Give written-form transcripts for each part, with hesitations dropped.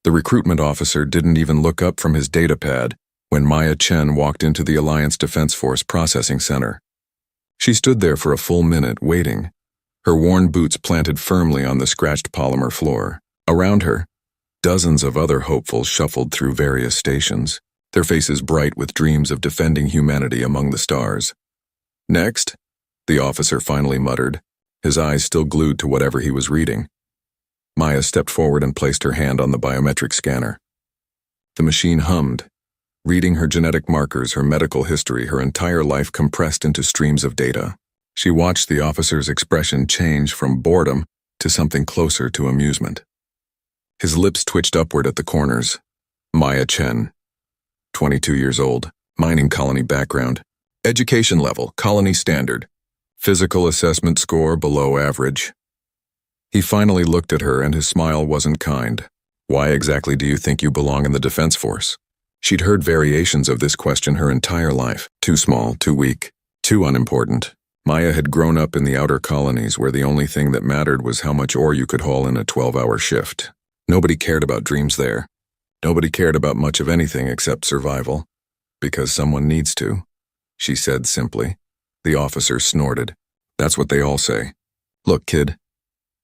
The recruitment officer didn't even look up from his data pad when Maya Chen walked into the Alliance Defense Force Processing Center. She stood there for a full minute, waiting, her worn boots planted firmly on the scratched polymer floor. Around her, dozens of other hopefuls shuffled through various stations, their faces bright with dreams of defending humanity among the stars. "Next," the officer finally muttered, his eyes still glued to whatever he was reading. Maya stepped forward and placed her hand on the biometric scanner. The machine hummed, reading her genetic markers, her medical history, her entire life compressed into streams of data. She watched the officer's expression change from boredom to something closer to amusement. His lips twitched upward at the corners. Maya Chen, 22 years old, mining colony background, education level, colony standard, physical assessment score below average. He finally looked at her and his smile wasn't kind. "Why exactly do you think you belong in the Defense Force?" She'd heard variations of this question her entire life. Too small, too weak, too unimportant. Maya had grown up in the outer colonies where the only thing that mattered was how much ore you could haul in a 12-hour shift. Nobody cared about dreams there. Nobody cared about much of anything except survival. "Because someone needs to," she said simply. The officer snorted. "That's what they all say. Look, kid,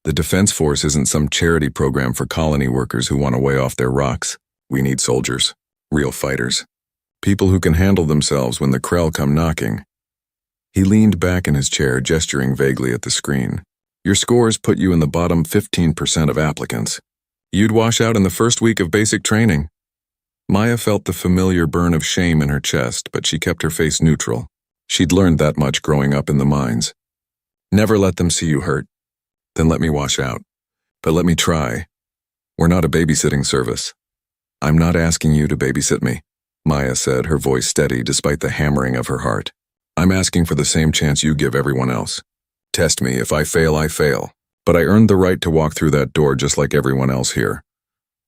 the Defense Force isn't some charity program for colony workers who want to weigh off their rocks. We need soldiers. Real fighters. People who can handle themselves when the Krell come knocking." He leaned back in his chair, gesturing vaguely at the screen. "Your scores put you in the bottom 15% of applicants. You'd wash out in the first week of basic training." Maya felt the familiar burn of shame in her chest, but she kept her face neutral. She'd learned that much growing up in the mines. "Never let them see you hurt. Then let me wash out. But let me try. We're not a babysitting service. I'm not asking you to babysit me," Maya said, her voice steady despite the hammering of her heart. "I'm asking for the same chance you give everyone else. Test me. If I fail, I fail. But I earned the right to walk through that door just like everyone else here."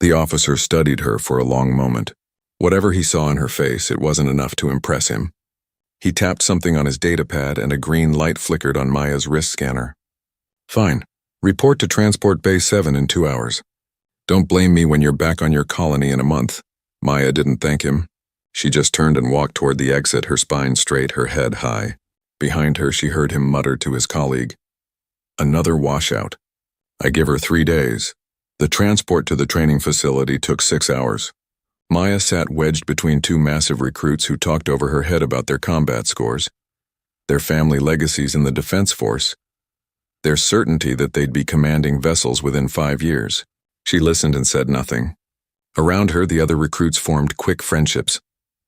The officer studied her for a long moment. Whatever he saw in her face, it wasn't enough to impress him. He tapped something on his data pad and a green light flickered on Maya's wrist scanner. "Fine. Report to Transport Bay 7 in 2 hours. Don't blame me when you're back on your colony in a month." Maya didn't thank him. She just turned and walked toward the exit, her spine straight, her head high. Behind her, she heard him mutter to his colleague, "Another washout. I give her 3 days." The transport to the training facility took 6 hours. Maya sat wedged between two massive recruits who talked over her head about their combat scores, their family legacies in the Defense Force, their certainty that they'd be commanding vessels within 5 years. She listened and said nothing. Around her, the other recruits formed quick friendships,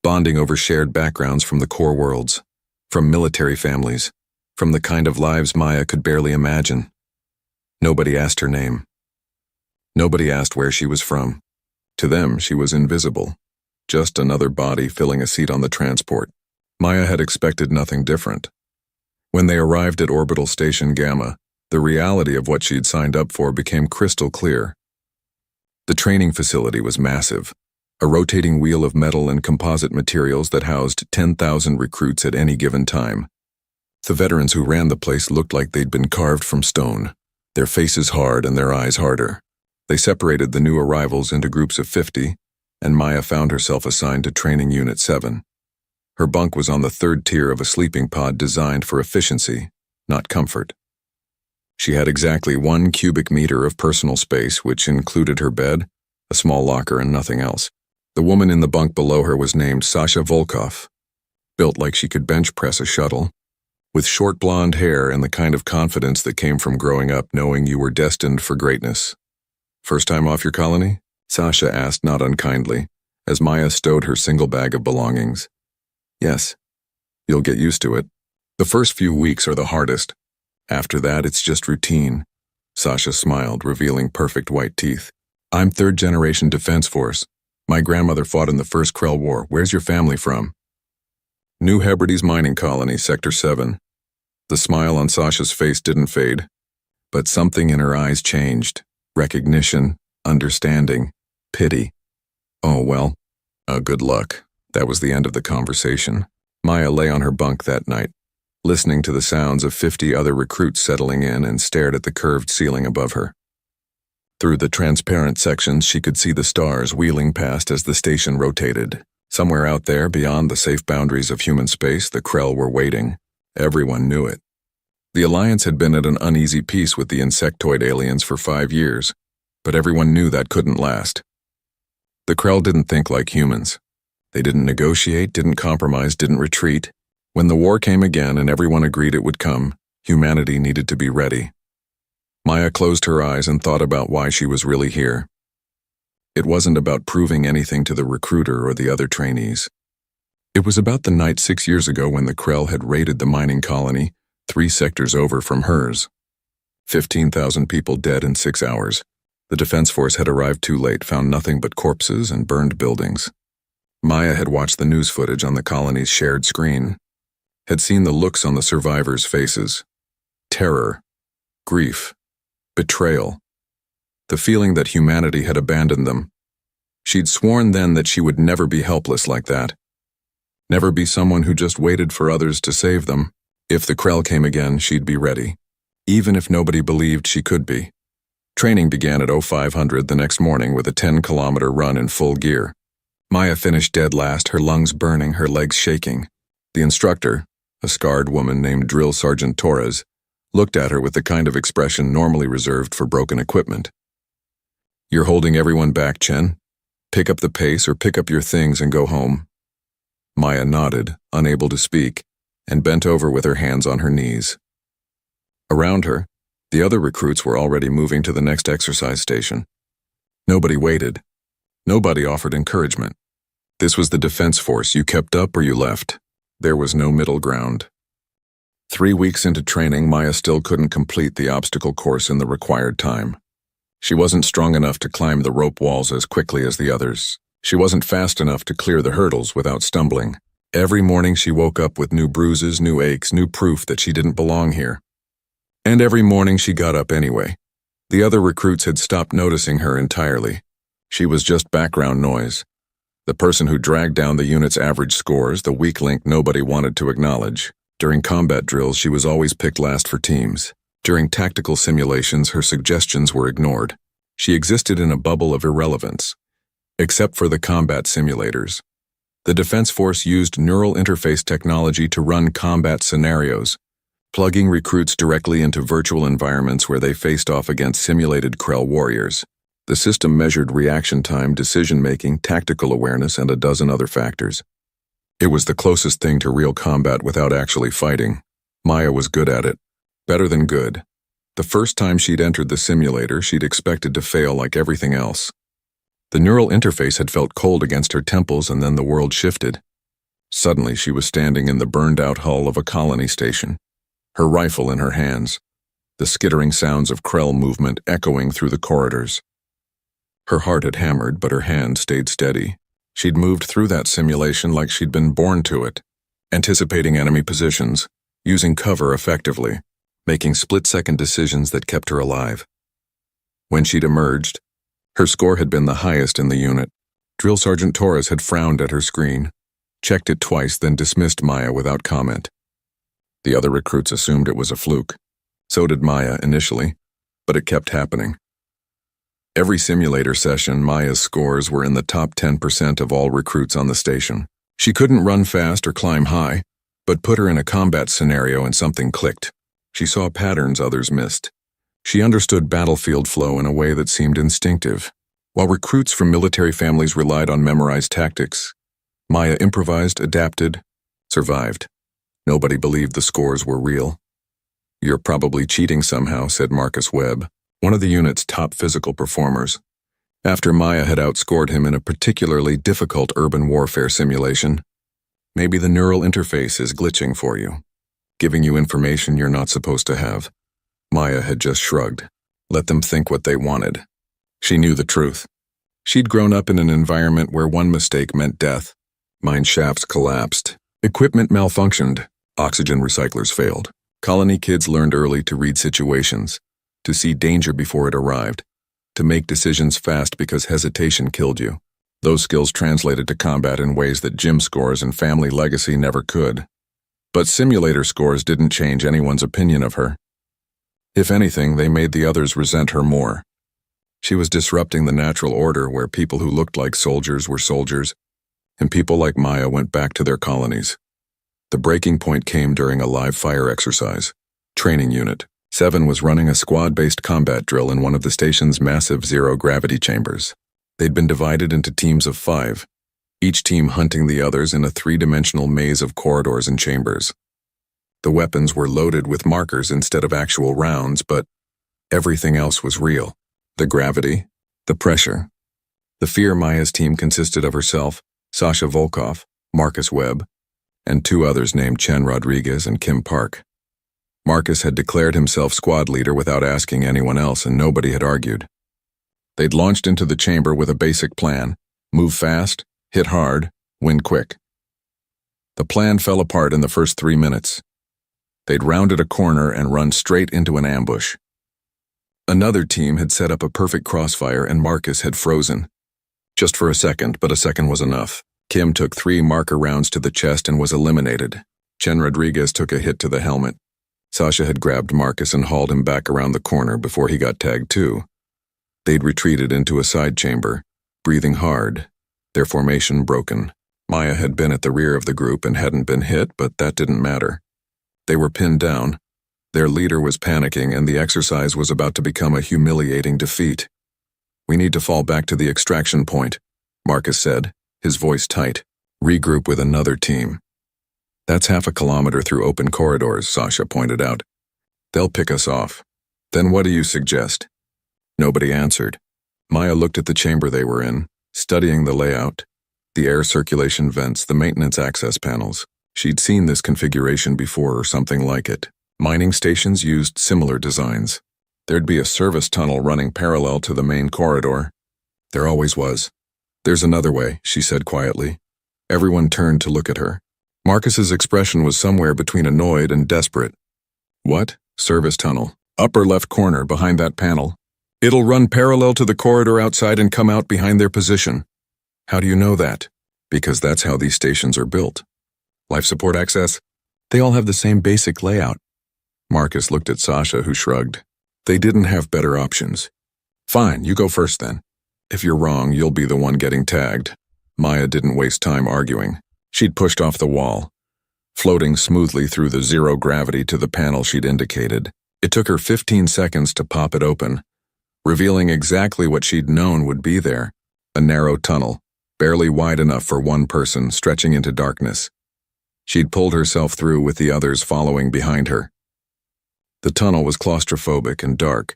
bonding over shared backgrounds from the core worlds, from military families, from the kind of lives Maya could barely imagine. Nobody asked her name. Nobody asked where she was from. To them, she was invisible, just another body filling a seat on the transport. Maya had expected nothing different. When they arrived at Orbital Station Gamma, the reality of what she'd signed up for became crystal clear. The training facility was massive, a rotating wheel of metal and composite materials that housed 10,000 recruits at any given time. The veterans who ran the place looked like they'd been carved from stone, their faces hard and their eyes harder. They separated the new arrivals into groups of 50, and Maya found herself assigned to Training Unit 7. Her bunk was on the third tier of a sleeping pod designed for efficiency, not comfort. She had exactly 1 cubic meter of personal space, which included her bed, a small locker, and nothing else. The woman in the bunk below her was named Sasha Volkov, built like she could bench press a shuttle, with short blonde hair and the kind of confidence that came from growing up knowing you were destined for greatness. "First time off your colony?" Sasha asked not unkindly, as Maya stowed her single bag of belongings. "Yes. You'll get used to it. The first few weeks are the hardest. After that, it's just routine." Sasha smiled, revealing perfect white teeth. "I'm third-generation Defense Force. My grandmother fought in the First Krell War. Where's your family from?" "New Hebrides Mining Colony, Sector 7. The smile on Sasha's face didn't fade, but something in her eyes changed. Recognition, understanding, pity. "Oh, well, good luck." That was the end of the conversation. Maya lay on her bunk that night, listening to the sounds of 50 other recruits settling in, and stared at the curved ceiling above her. Through the transparent sections, she could see the stars wheeling past as the station rotated. Somewhere out there, beyond the safe boundaries of human space, the Krell were waiting. Everyone knew it. The Alliance had been at an uneasy peace with the insectoid aliens for 5 years, but everyone knew that couldn't last. The Krell didn't think like humans. They didn't negotiate, didn't compromise, didn't retreat. When the war came again and everyone agreed it would come, humanity needed to be ready. Maya closed her eyes and thought about why she was really here. It wasn't about proving anything to the recruiter or the other trainees. It was about the night 6 years ago when the Krell had raided the mining colony, 3 sectors over from hers. 15,000 people dead in 6 hours. The Defense Force had arrived too late, found nothing but corpses and burned buildings. Maya had watched the news footage on the colony's shared screen, had seen the looks on the survivors' faces. Terror, grief, betrayal, the feeling that humanity had abandoned them. She'd sworn then that she would never be helpless like that. Never be someone who just waited for others to save them. If the Krell came again, she'd be ready, even if nobody believed she could be. Training began at 0500 the next morning with a 10-kilometer run in full gear. Maya finished dead last, her lungs burning, her legs shaking. The instructor, a scarred woman named Drill Sergeant Torres, looked at her with the kind of expression normally reserved for broken equipment. "You're holding everyone back, Chen. Pick up the pace or pick up your things and go home." Maya nodded, unable to speak, and bent over with her hands on her knees. Around her, the other recruits were already moving to the next exercise station. Nobody waited. Nobody offered encouragement. This was the Defense Force. You kept up or you left. There was no middle ground. 3 weeks into training, Maya still couldn't complete the obstacle course in the required time. She wasn't strong enough to climb the rope walls as quickly as the others. She wasn't fast enough to clear the hurdles without stumbling. Every morning she woke up with new bruises, new aches, new proof that she didn't belong here. And every morning she got up anyway. The other recruits had stopped noticing her entirely. She was just background noise. The person who dragged down the unit's average scores, the weak link nobody wanted to acknowledge. During combat drills, she was always picked last for teams. During tactical simulations, her suggestions were ignored. She existed in a bubble of irrelevance. Except for the combat simulators. The Defense Force used neural interface technology to run combat scenarios, plugging recruits directly into virtual environments where they faced off against simulated Krell warriors. The system measured reaction time, decision-making, tactical awareness, and a dozen other factors. It was the closest thing to real combat without actually fighting. Maya was good at it. Better than good. The first time she'd entered the simulator, she'd expected to fail like everything else. The neural interface had felt cold against her temples, and then the world shifted. Suddenly she was standing in the burned-out hull of a colony station, her rifle in her hands, the skittering sounds of Krell movement echoing through the corridors. Her heart had hammered, but her hand stayed steady. She'd moved through that simulation like she'd been born to it, anticipating enemy positions, using cover effectively, making split-second decisions that kept her alive. When she'd emerged, her score had been the highest in the unit. Drill Sergeant Torres had frowned at her screen, checked it twice, then dismissed Maya without comment. The other recruits assumed it was a fluke. So did Maya initially, but it kept happening. Every simulator session, Maya's scores were in the top 10% of all recruits on the station. She couldn't run fast or climb high, but put her in a combat scenario and something clicked. She saw patterns others missed. She understood battlefield flow in a way that seemed instinctive. While recruits from military families relied on memorized tactics, Maya improvised, adapted, survived. Nobody believed the scores were real. "You're probably cheating somehow," said Marcus Webb, one of the unit's top physical performers, after Maya had outscored him in a particularly difficult urban warfare simulation. "Maybe the neural interface is glitching for you, giving you information you're not supposed to have." Maya had just shrugged. Let them think what they wanted. She knew the truth. She'd grown up in an environment where one mistake meant death. Mine shafts collapsed. Equipment malfunctioned. Oxygen recyclers failed. Colony kids learned early to read situations, to see danger before it arrived, to make decisions fast because hesitation killed you. Those skills translated to combat in ways that gym scores and family legacy never could. But simulator scores didn't change anyone's opinion of her. If anything, they made the others resent her more. She was disrupting the natural order where people who looked like soldiers were soldiers, and people like Maya went back to their colonies. The breaking point came during a live fire exercise. Training Unit 7 was running a squad-based combat drill in one of the station's massive zero-gravity chambers. They'd been divided into teams of 5, each team hunting the others in a 3-dimensional maze of corridors and chambers. The weapons were loaded with markers instead of actual rounds, but everything else was real. The gravity, the pressure. The fear Maya's team consisted of herself, Sasha Volkov, Marcus Webb, and 2 others named Chen Rodriguez and Kim Park. Marcus had declared himself squad leader without asking anyone else, and nobody had argued. They'd launched into the chamber with a basic plan: move fast, hit hard, win quick. The plan fell apart in the first 3 minutes. They'd rounded a corner and run straight into an ambush. Another team had set up a perfect crossfire and Marcus had frozen. Just for a second, but a second was enough. Kim took 3 marker rounds to the chest and was eliminated. Chen Rodriguez took a hit to the helmet. Sasha had grabbed Marcus and hauled him back around the corner before he got tagged too. They'd retreated into a side chamber, breathing hard, their formation broken. Maya had been at the rear of the group and hadn't been hit, but that didn't matter. They were pinned down. Their leader was panicking and the exercise was about to become a humiliating defeat. "We need to fall back to the extraction point," Marcus said, his voice tight. "Regroup with another team." "That's half a kilometer through open corridors," Sasha pointed out. "They'll pick us off." "Then what do you suggest?" Nobody answered. Maya looked at the chamber they were in, studying the layout, the air circulation vents, the maintenance access panels. She'd seen this configuration before or something like it. Mining stations used similar designs. There'd be a service tunnel running parallel to the main corridor. There always was. "There's another way," she said quietly. Everyone turned to look at her. Marcus's expression was somewhere between annoyed and desperate. "What?" "Service tunnel. Upper left corner, behind that panel. It'll run parallel to the corridor outside and come out behind their position." "How do you know that?" "Because that's how these stations are built." "Life support access?" "They all have the same basic layout." Marcus looked at Sasha, who shrugged. "They didn't have better options." "Fine, you go first then. If you're wrong, you'll be the one getting tagged." Maya didn't waste time arguing. She'd pushed off the wall, floating smoothly through the zero gravity to the panel she'd indicated. It took her 15 seconds to pop it open, revealing exactly what she'd known would be there: a narrow tunnel, barely wide enough for one person, stretching into darkness. She'd pulled herself through with the others following behind her. The tunnel was claustrophobic and dark,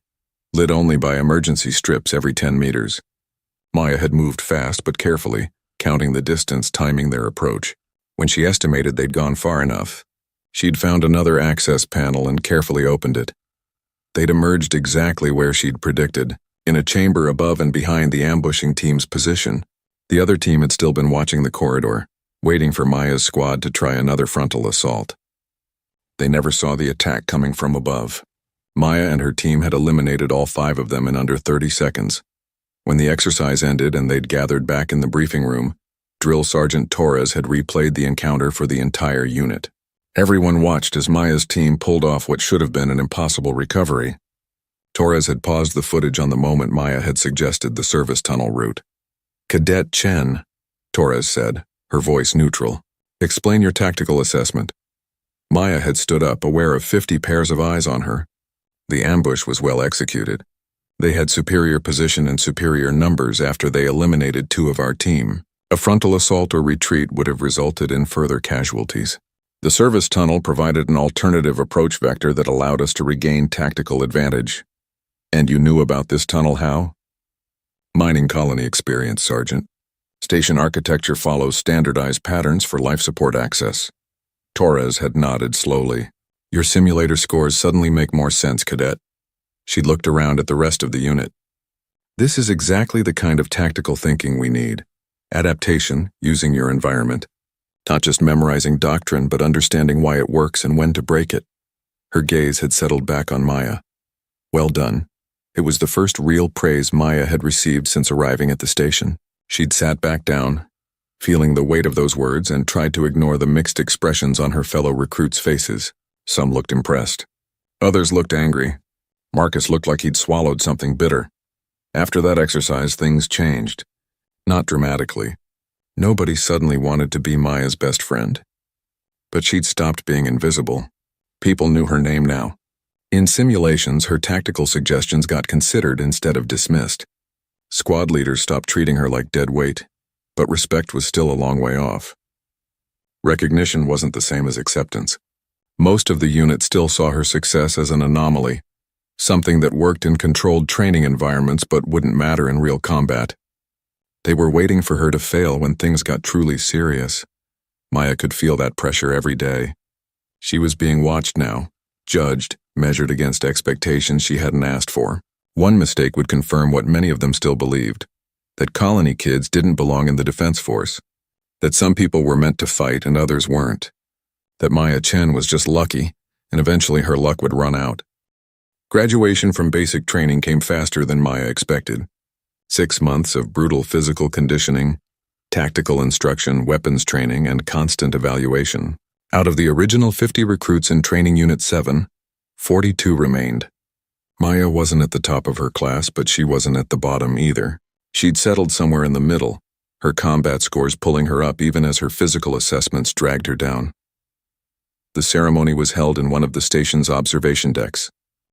lit only by emergency strips every 10 meters. Maya had moved fast but carefully, counting the distance, timing their approach. When she estimated they'd gone far enough, she'd found another access panel and carefully opened it. They'd emerged exactly where she'd predicted, in a chamber above and behind the ambushing team's position. The other team had still been watching the corridor, waiting for Maya's squad to try another frontal assault. They never saw the attack coming from above. Maya and her team had eliminated all 5 of them in under 30 seconds. When the exercise ended and they'd gathered back in the briefing room, Drill Sergeant Torres had replayed the encounter for the entire unit. Everyone watched as Maya's team pulled off what should have been an impossible recovery. Torres had paused the footage on the moment Maya had suggested the service tunnel route. "Cadet Chen," Torres said, her voice neutral, "explain your tactical assessment." Maya had stood up, aware of 50 pairs of eyes on her. The ambush was well executed. They had superior position and superior numbers after they eliminated 2 of our team. A frontal assault or retreat would have resulted in further casualties. The service tunnel provided an alternative approach vector that allowed us to regain tactical advantage. "And you knew about this tunnel how?" "Mining colony experience, Sergeant. Station architecture follows standardized patterns for life support access." Torres had nodded slowly. "Your simulator scores suddenly make more sense, Cadet." She looked around at the rest of the unit. "This is exactly the kind of tactical thinking we need. Adaptation, using your environment. Not just memorizing doctrine, but understanding why it works and when to break it." Her gaze had settled back on Maya. "Well done." It was the first real praise Maya had received since arriving at the station. She'd sat back down, feeling the weight of those words, and tried to ignore the mixed expressions on her fellow recruits' faces. Some looked impressed. Others looked angry. Marcus looked like he'd swallowed something bitter. After that exercise, things changed. Not dramatically. Nobody suddenly wanted to be Maya's best friend. But she'd stopped being invisible. People knew her name now. In simulations, her tactical suggestions got considered instead of dismissed. Squad leaders stopped treating her like dead weight, but respect was still a long way off. Recognition wasn't the same as acceptance. Most of the unit still saw her success as an anomaly, something that worked in controlled training environments but wouldn't matter in real combat. They were waiting for her to fail when things got truly serious. Maya could feel that pressure every day. She was being watched now, judged, measured against expectations she hadn't asked for. One mistake would confirm what many of them still believed, that colony kids didn't belong in the defense force, that some people were meant to fight and others weren't, that Maya Chen was just lucky, and eventually her luck would run out. Graduation from basic training came faster than Maya expected. 6 months of brutal physical conditioning, tactical instruction, weapons training, and constant evaluation. Out of the original 50 recruits in Training Unit 7, 42 remained. Maya wasn't at the top of her class, but she wasn't at the bottom either. She'd settled somewhere in the middle, her combat scores pulling her up even as her physical assessments dragged her down. The ceremony was held in one of the station's observation decks,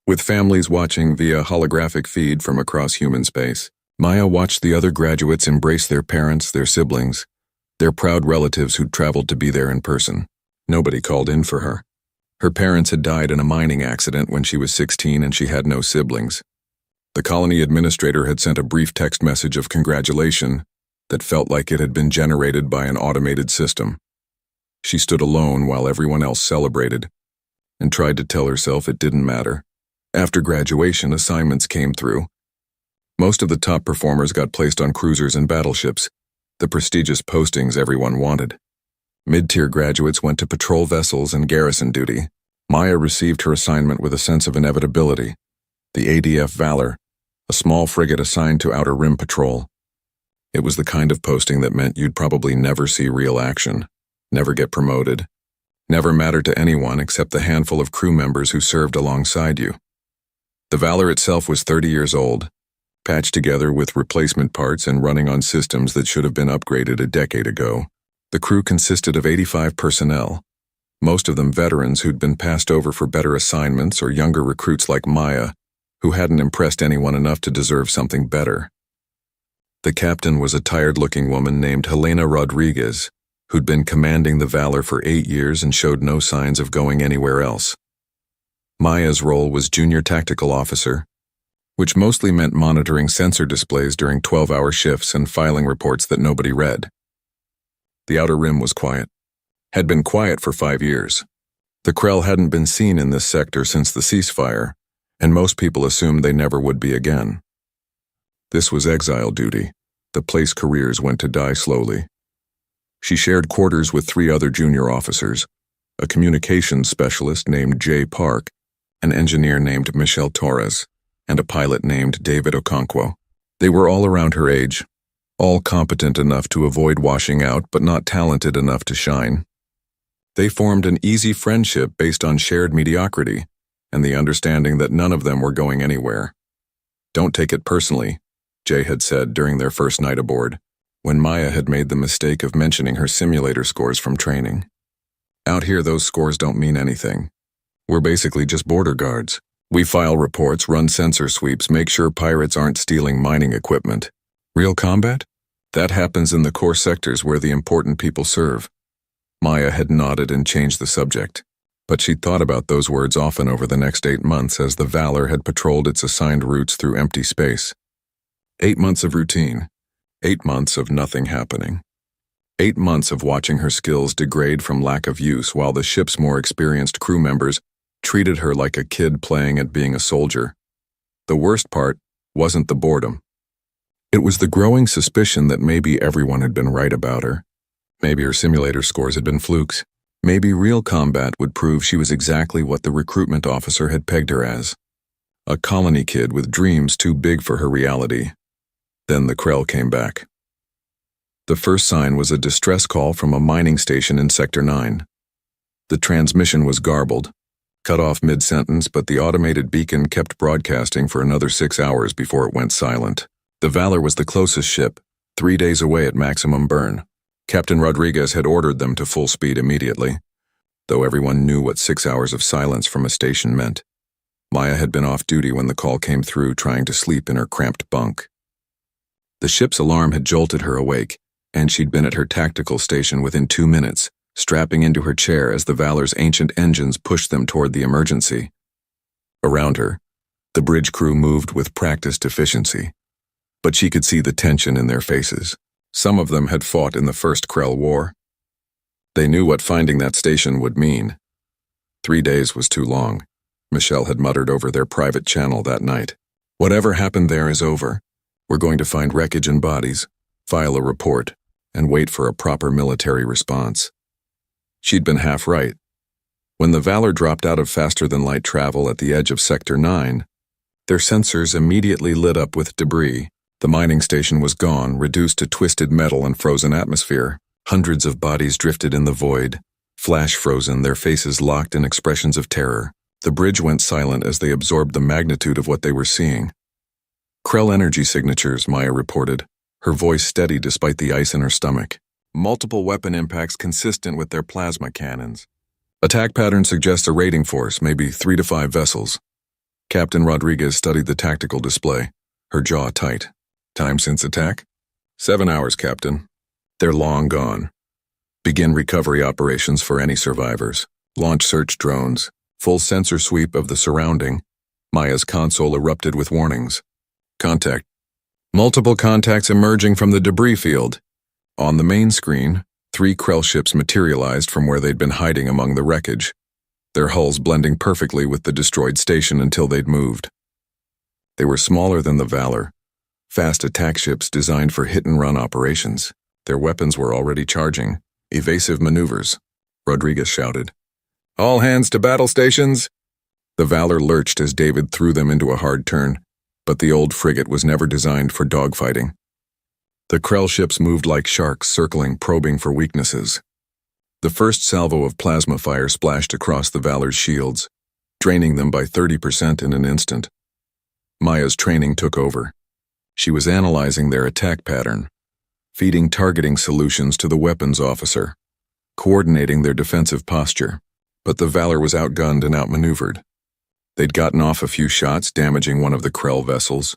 with families watching via holographic feed from across human space. Maya watched the other graduates embrace their parents, their siblings, their proud relatives who'd traveled to be there in person. Nobody called in for her. Her parents had died in a mining accident when she was 16 and she had no siblings. The colony administrator had sent a brief text message of congratulation that felt like it had been generated by an automated system. She stood alone while everyone else celebrated and tried to tell herself it didn't matter. After graduation, assignments came through. Most of the top performers got placed on cruisers and battleships, the prestigious postings everyone wanted. Mid-tier graduates went to patrol vessels and garrison duty. Maya received her assignment with a sense of inevitability. The ADF Valor, a small frigate assigned to Outer Rim Patrol. It was the kind of posting that meant you'd probably never see real action, never get promoted, never matter to anyone except the handful of crew members who served alongside you. The Valor itself was 30 years old, patched together with replacement parts and running on systems that should have been upgraded a decade ago. The crew consisted of 85 personnel, most of them veterans who'd been passed over for better assignments or younger recruits like Maya, who hadn't impressed anyone enough to deserve something better. The captain was a tired-looking woman named Helena Rodriguez, who'd been commanding the Valor for 8 years and showed no signs of going anywhere else. Maya's role was junior tactical officer, which mostly meant monitoring sensor displays during 12-hour shifts and filing reports that nobody read. The Outer Rim was quiet. Had been quiet for 5 years. The Krell hadn't been seen in this sector since the ceasefire, and most people assumed they never would be again. This was exile duty. The place careers went to die slowly. She shared quarters with 3 other junior officers, a communications specialist named Jay Park, an engineer named Michelle Torres, and a pilot named David Okonkwo. They were all around her age, all competent enough to avoid washing out but not talented enough to shine. They formed an easy friendship based on shared mediocrity and the understanding that none of them were going anywhere. "Don't take it personally," Jay had said during their first night aboard, when Maya had made the mistake of mentioning her simulator scores from training. "Out here, those scores don't mean anything. We're basically just border guards. We file reports, run sensor sweeps, make sure pirates aren't stealing mining equipment. Real combat? That happens in the core sectors where the important people serve." Maya had nodded and changed the subject, but she'd thought about those words often over the next 8 months as the Valor had patrolled its assigned routes through empty space. 8 months of routine. 8 months of nothing happening. 8 months of watching her skills degrade from lack of use while the ship's more experienced crew members treated her like a kid playing at being a soldier. The worst part wasn't the boredom. It was the growing suspicion that maybe everyone had been right about her. Maybe her simulator scores had been flukes. Maybe real combat would prove she was exactly what the recruitment officer had pegged her as. A colony kid with dreams too big for her reality. Then the Krell came back. The first sign was a distress call from a mining station in Sector 9. The transmission was garbled, cut off mid-sentence, but the automated beacon kept broadcasting for another 6 hours before it went silent. The Valor was the closest ship, 3 days away at maximum burn. Captain Rodriguez had ordered them to full speed immediately, though everyone knew what 6 hours of silence from a station meant. Maya had been off duty when the call came through, trying to sleep in her cramped bunk. The ship's alarm had jolted her awake, and she'd been at her tactical station within 2 minutes, strapping into her chair as the Valor's ancient engines pushed them toward the emergency. Around her, the bridge crew moved with practiced efficiency, but she could see the tension in their faces. Some of them had fought in the First Krell War. They knew what finding that station would mean. 3 days was too long, Michelle had muttered over their private channel that night. Whatever happened there is over. We're going to find wreckage and bodies, file a report, and wait for a proper military response. She'd been half right. When the Valor dropped out of faster-than-light travel at the edge of Sector 9, their sensors immediately lit up with debris. The mining station was gone, reduced to twisted metal and frozen atmosphere. Hundreds of bodies drifted in the void, flash-frozen, their faces locked in expressions of terror. The bridge went silent as they absorbed the magnitude of what they were seeing. Krell energy signatures, Maya reported, her voice steady despite the ice in her stomach. Multiple weapon impacts consistent with their plasma cannons. Attack pattern suggests a raiding force, maybe 3 to 5 vessels. Captain Rodriguez studied the tactical display, her jaw tight. Time since attack? 7 hours, Captain. They're long gone. Begin recovery operations for any survivors. Launch search drones. Full sensor sweep of the surrounding. Maya's console erupted with warnings. Contact. Multiple contacts emerging from the debris field. On the main screen, 3 Krell ships materialized from where they'd been hiding among the wreckage, their hulls blending perfectly with the destroyed station until they'd moved. They were smaller than the Valor, fast attack ships designed for hit-and-run operations. Their weapons were already charging. Evasive maneuvers, Rodriguez shouted. All hands to battle stations! The Valor lurched as David threw them into a hard turn, but the old frigate was never designed for dogfighting. The Krell ships moved like sharks, circling, probing for weaknesses. The first salvo of plasma fire splashed across the Valor's shields, draining them by 30% in an instant. Maya's training took over. She was analyzing their attack pattern, feeding targeting solutions to the weapons officer, coordinating their defensive posture. But the Valor was outgunned and outmaneuvered. They'd gotten off a few shots, damaging one of the Krell vessels,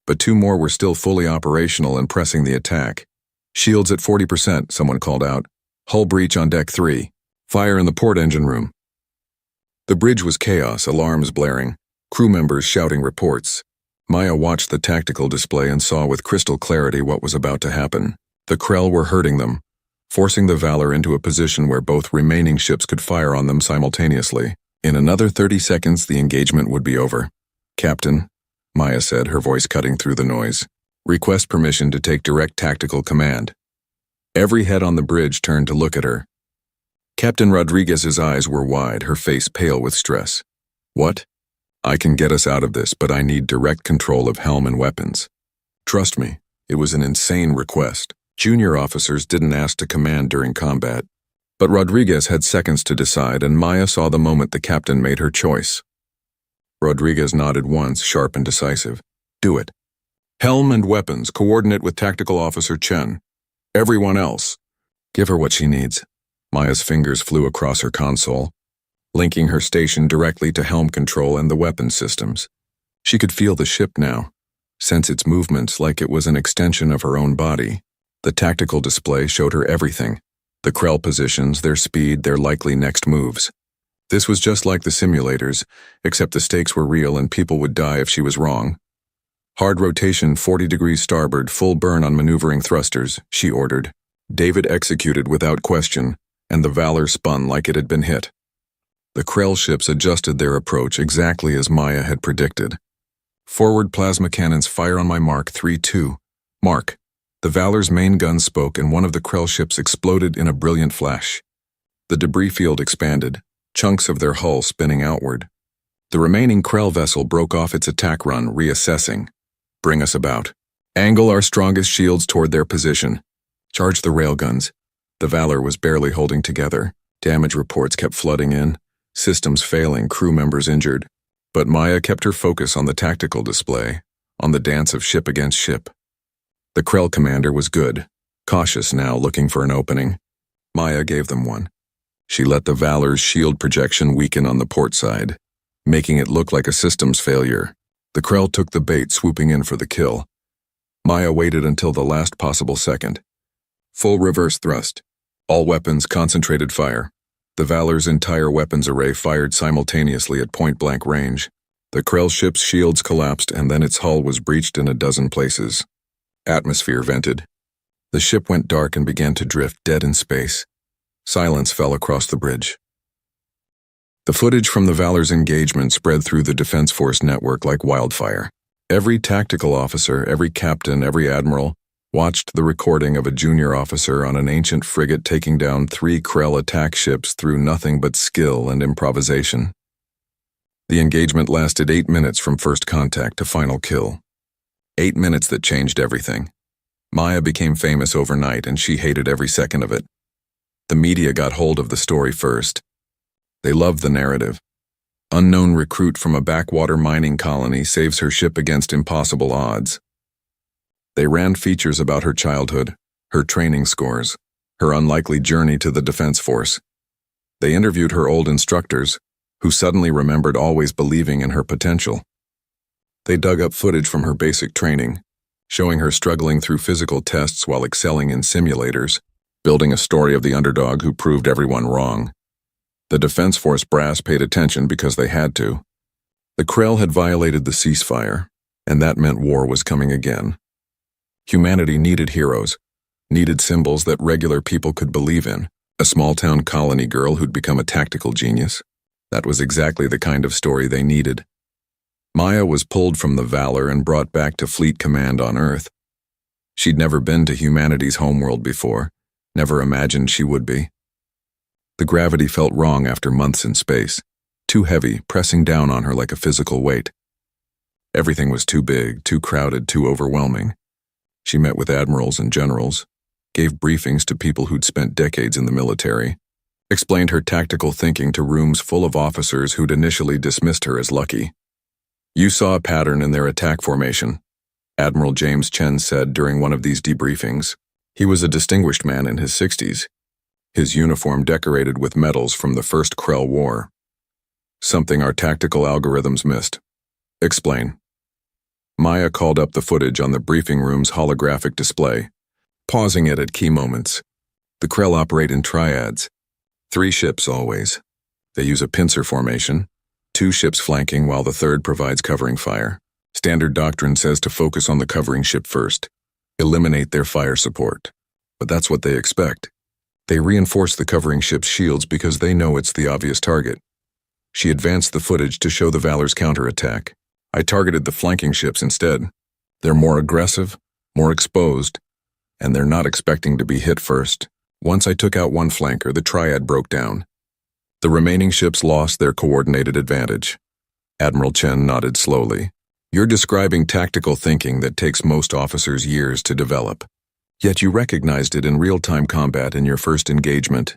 but 2 more were still fully operational and pressing the attack. Shields at 40%, someone called out. Hull breach on deck 3. Fire in the port engine room. The bridge was chaos, alarms blaring, crew members shouting reports. Maya watched the tactical display and saw with crystal clarity what was about to happen. The Krell were hurting them, forcing the Valor into a position where both remaining ships could fire on them simultaneously. In another 30 seconds, the engagement would be over. Captain, Maya said, her voice cutting through the noise. Request permission to take direct tactical command. Every head on the bridge turned to look at her. Captain Rodriguez's eyes were wide, her face pale with stress. What? I can get us out of this, but I need direct control of helm and weapons. Trust me, it was an insane request. Junior officers didn't ask to command during combat. But Rodriguez had seconds to decide, and Maya saw the moment the captain made her choice. Rodriguez nodded once, sharp and decisive. Do it. Helm and weapons, coordinate with Tactical Officer Chen. Everyone else. Give her what she needs. Maya's fingers flew across her console, linking her station directly to helm control and the weapons systems. She could feel the ship now, sense its movements like it was an extension of her own body. The tactical display showed her everything. The Krell positions, their speed, their likely next moves. This was just like the simulators, except the stakes were real and people would die if she was wrong. Hard rotation, 40 degrees starboard, full burn on maneuvering thrusters, she ordered. David executed without question, and the Valor spun like it had been hit. The Krell ships adjusted their approach exactly as Maya had predicted. Forward plasma cannons, fire on my Mark 3-2. Mark. The Valor's main gun spoke and one of the Krell ships exploded in a brilliant flash. The debris field expanded, chunks of their hull spinning outward. The remaining Krell vessel broke off its attack run, reassessing. Bring us about. Angle our strongest shields toward their position. Charge the railguns. The Valor was barely holding together. Damage reports kept flooding in. Systems failing, crew members injured. But Maya kept her focus on the tactical display, on the dance of ship against ship. The Krell commander was good, cautious now, looking for an opening. Maya gave them one. She let the Valor's shield projection weaken on the port side, making it look like a systems failure. The Krell took the bait, swooping in for the kill. Maya waited until the last possible second. Full reverse thrust. All weapons concentrated fire. The Valor's entire weapons array fired simultaneously at point-blank range. The Krell ship's shields collapsed, and then its hull was breached in a dozen places. Atmosphere vented. The ship went dark and began to drift, dead in space. Silence fell across the bridge. The footage from the Valor's engagement spread through the Defense Force network like wildfire. Every tactical officer, every captain, every admiral watched the recording of a junior officer on an ancient frigate taking down 3 Krell attack ships through nothing but skill and improvisation. The engagement lasted 8 minutes from first contact to final kill. 8 minutes that changed everything. Maya became famous overnight, and she hated every second of it. The media got hold of the story first. They loved the narrative. Unknown recruit from a backwater mining colony saves her ship against impossible odds. They ran features about her childhood, her training scores, her unlikely journey to the Defense Force. They interviewed her old instructors, who suddenly remembered always believing in her potential. They dug up footage from her basic training, showing her struggling through physical tests while excelling in simulators, building a story of the underdog who proved everyone wrong. The Defense Force brass paid attention because they had to. The Krell had violated the ceasefire, and that meant war was coming again. Humanity needed heroes, needed symbols that regular people could believe in. A small-town colony girl who'd become a tactical genius. That was exactly the kind of story they needed. Maya was pulled from the Valor and brought back to Fleet Command on Earth. She'd never been to humanity's homeworld before, never imagined she would be. The gravity felt wrong after months in space, too heavy, pressing down on her like a physical weight. Everything was too big, too crowded, too overwhelming. She met with admirals and generals, gave briefings to people who'd spent decades in the military, explained her tactical thinking to rooms full of officers who'd initially dismissed her as lucky. "You saw a pattern in their attack formation," Admiral James Chen said during one of these debriefings. He was a distinguished man in his 60s, his uniform decorated with medals from the First Krell War. "Something our tactical algorithms missed." "Explain." Maya called up the footage on the briefing room's holographic display, pausing it at key moments. The Krell operate in triads. 3 ships always. They use a pincer formation, 2 ships flanking while the third provides covering fire. Standard doctrine says to focus on the covering ship first, eliminate their fire support. But that's what they expect. They reinforce the covering ship's shields because they know it's the obvious target. She advanced the footage to show the Valor's counterattack. "I targeted the flanking ships instead. They're more aggressive, more exposed, and they're not expecting to be hit first. Once I took out one flanker, the triad broke down. The remaining ships lost their coordinated advantage." Admiral Chen nodded slowly. "You're describing tactical thinking that takes most officers years to develop. Yet you recognized it in real-time combat in your first engagement.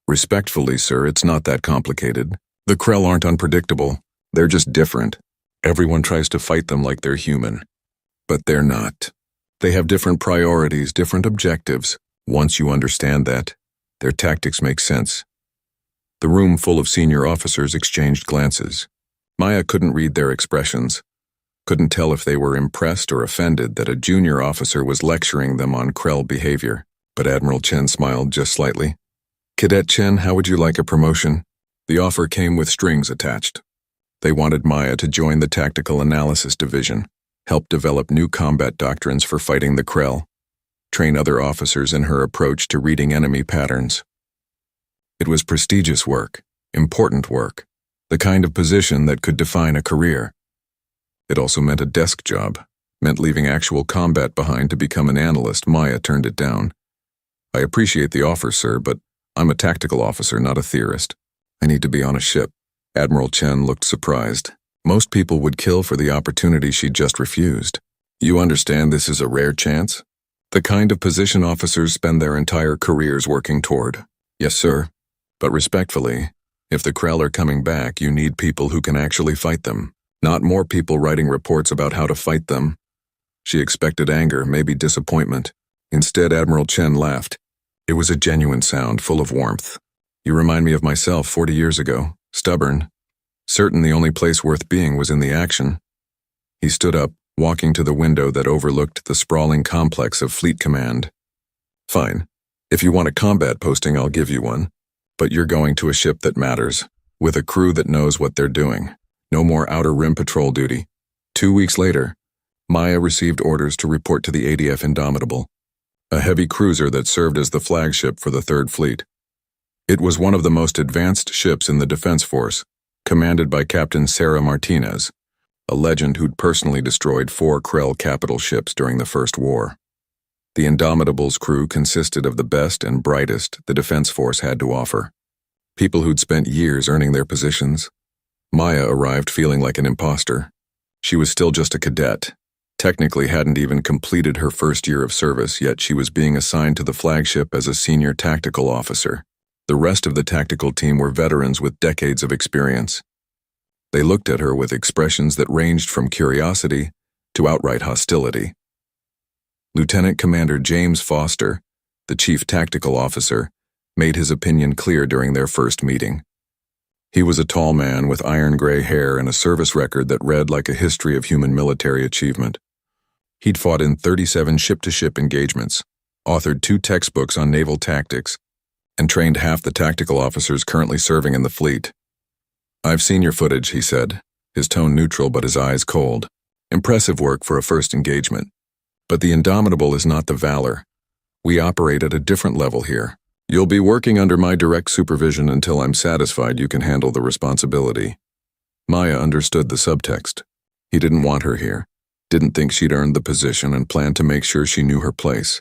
Respectfully, sir, it's not that complicated. The Krell aren't unpredictable. They're just different. Everyone tries to fight them like they're human. But they're not. They have different priorities, different objectives. Once you understand that, their tactics make sense." The room full of senior officers exchanged glances. Maya couldn't read their expressions, couldn't tell if they were impressed or offended that a junior officer was lecturing them on Krell behavior, but Admiral Chen smiled just slightly. "Cadet Chen, how would you like a promotion?" The offer came with strings attached. They wanted Maya to join the Tactical Analysis Division, help develop new combat doctrines for fighting the Krell, train other officers in her approach to reading enemy patterns. It was prestigious work, important work, the kind of position that could define a career. It also meant a desk job, meant leaving actual combat behind to become an analyst. Maya turned it down. "I appreciate the offer, sir, but I'm a tactical officer, not a theorist. I need to be on a ship." Admiral Chen looked surprised. Most people would kill for the opportunity she'd just refused. "You understand this is a rare chance? The kind of position officers spend their entire careers working toward." "Yes, sir. But respectfully, If the Krell are coming back, you need people who can actually fight them, not more people writing reports about how to fight them. She expected anger, maybe disappointment. Instead, Admiral Chen laughed. It was a genuine sound, full of warmth. You remind me of myself 40 years ago, stubborn, certain the only place worth being was in the action. He stood up, walking to the window that overlooked the sprawling complex of Fleet Command. Fine. If you want a combat posting, I'll give you one. But you're going to a ship that matters, with a crew that knows what they're doing. No more outer rim patrol duty. 2 weeks later, Maya received orders to report to the ADF Indomitable, a heavy cruiser that served as the flagship for the Third Fleet. It was one of the most advanced ships in the Defense Force, commanded by Captain Sarah Martinez, a legend who'd personally destroyed 4 Krell capital ships during the First War. The Indomitable's crew consisted of the best and brightest the Defense Force had to offer. People who'd spent years earning their positions. Maya arrived feeling like an imposter. She was still just a cadet, technically hadn't even completed her first year of service, yet she was being assigned to the flagship as a senior tactical officer. The rest of the tactical team were veterans with decades of experience. They looked at her with expressions that ranged from curiosity to outright hostility. Lieutenant Commander James Foster, the chief tactical officer, made his opinion clear during their first meeting. He was a tall man with iron-gray hair and a service record that read like a history of human military achievement. He'd fought in 37 ship-to-ship engagements, authored 2 textbooks on naval tactics, and trained half the tactical officers currently serving in the fleet. "I've seen your footage," he said, his tone neutral but his eyes cold. "Impressive work for a first engagement. But the Indomitable is not the Valor. We operate at a different level here. You'll be working under my direct supervision until I'm satisfied you can handle the responsibility." Maya understood the subtext. He didn't want her here, didn't think she'd earned the position, and planned to make sure she knew her place.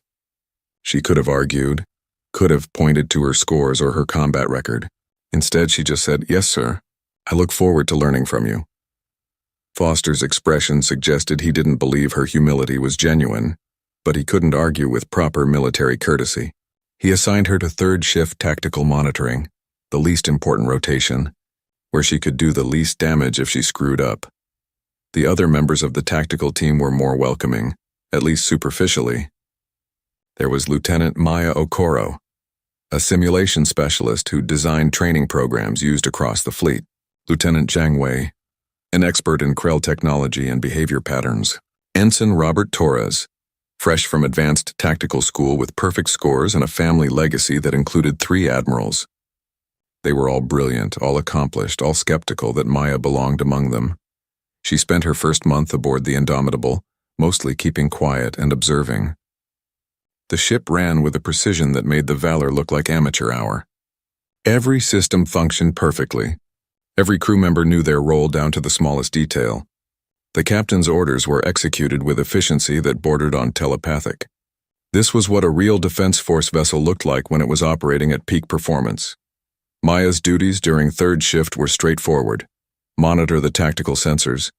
She could have argued, could have pointed to her scores or her combat record. Instead, she just said, "Yes, sir. I look forward to learning from you." Foster's expression suggested he didn't believe her humility was genuine, but he couldn't argue with proper military courtesy. He assigned her to third shift tactical monitoring, the least important rotation, where she could do the least damage if she screwed up. The other members of the tactical team were more welcoming, at least superficially. There was Lieutenant Maya Okoro, a simulation specialist who designed training programs used across the fleet. Lieutenant Zhang Wei, an expert in Krell technology and behavior patterns. Ensign Robert Torres, fresh from advanced tactical school with perfect scores and a family legacy that included 3 admirals. They were all brilliant, all accomplished, all skeptical that Maya belonged among them. She spent her first month aboard the Indomitable, mostly keeping quiet and observing. The ship ran with a precision that made the Valor look like amateur hour. Every system functioned perfectly. Every crew member knew their role down to the smallest detail. The captain's orders were executed with efficiency that bordered on telepathic. This was what a real Defense Force vessel looked like when it was operating at peak performance. Maya's duties during third shift were straightforward. Monitor the tactical sensors.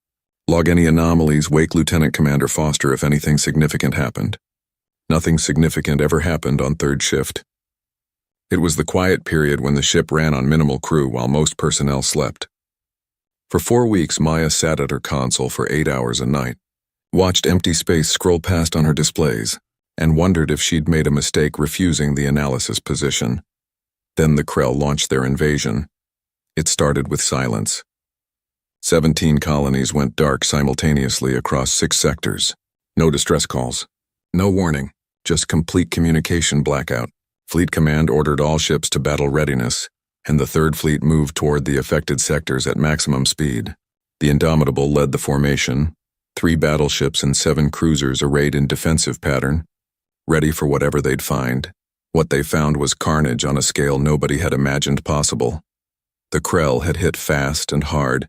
Log any anomalies, wake Lieutenant Commander Foster if anything significant happened. Nothing significant ever happened on third shift. It was the quiet period when the ship ran on minimal crew while most personnel slept. For 4 weeks, Maya sat at her console for 8 hours a night, watched empty space scroll past on her displays, and wondered if she'd made a mistake refusing the analysis position. Then the Krell launched their invasion. It started with silence. 17 colonies went dark simultaneously across 6 sectors. No distress calls. No warning, just complete communication blackout. Fleet Command ordered all ships to battle readiness, and the Third Fleet moved toward the affected sectors at maximum speed. The Indomitable led the formation, 3 battleships and 7 cruisers arrayed in defensive pattern, ready for whatever they'd find. What they found was carnage on a scale nobody had imagined possible. The Krell had hit fast and hard,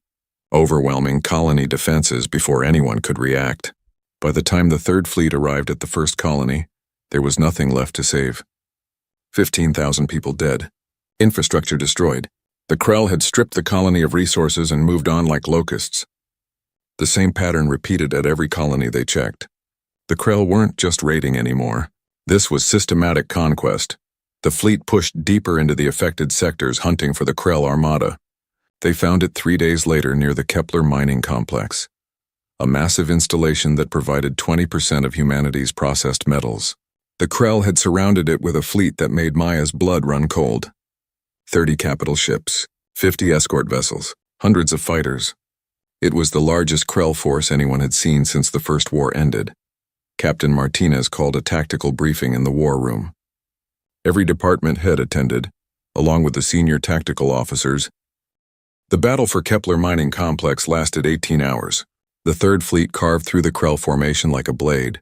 overwhelming colony defenses before anyone could react. By the time the Third Fleet arrived at the first colony, there was nothing left to save. 15,000 people dead. Infrastructure destroyed. The Krell had stripped the colony of resources and moved on like locusts. The same pattern repeated at every colony they checked. The Krell weren't just raiding anymore. This was systematic conquest. The fleet pushed deeper into the affected sectors, hunting for the Krell Armada. They found it 3 days later near the Kepler mining complex, a massive installation that provided 20% of humanity's processed metals. The Krell had surrounded it with a fleet that made Maya's blood run cold. 30 capital ships, 50 escort vessels, hundreds of fighters. It was the largest Krell force anyone had seen since the First War ended. Captain Martinez called a tactical briefing in the war room. Every department head attended, along with the senior tactical officers. The battle for Kepler mining complex lasted 18 hours. The Third Fleet carved through the Krell formation like a blade,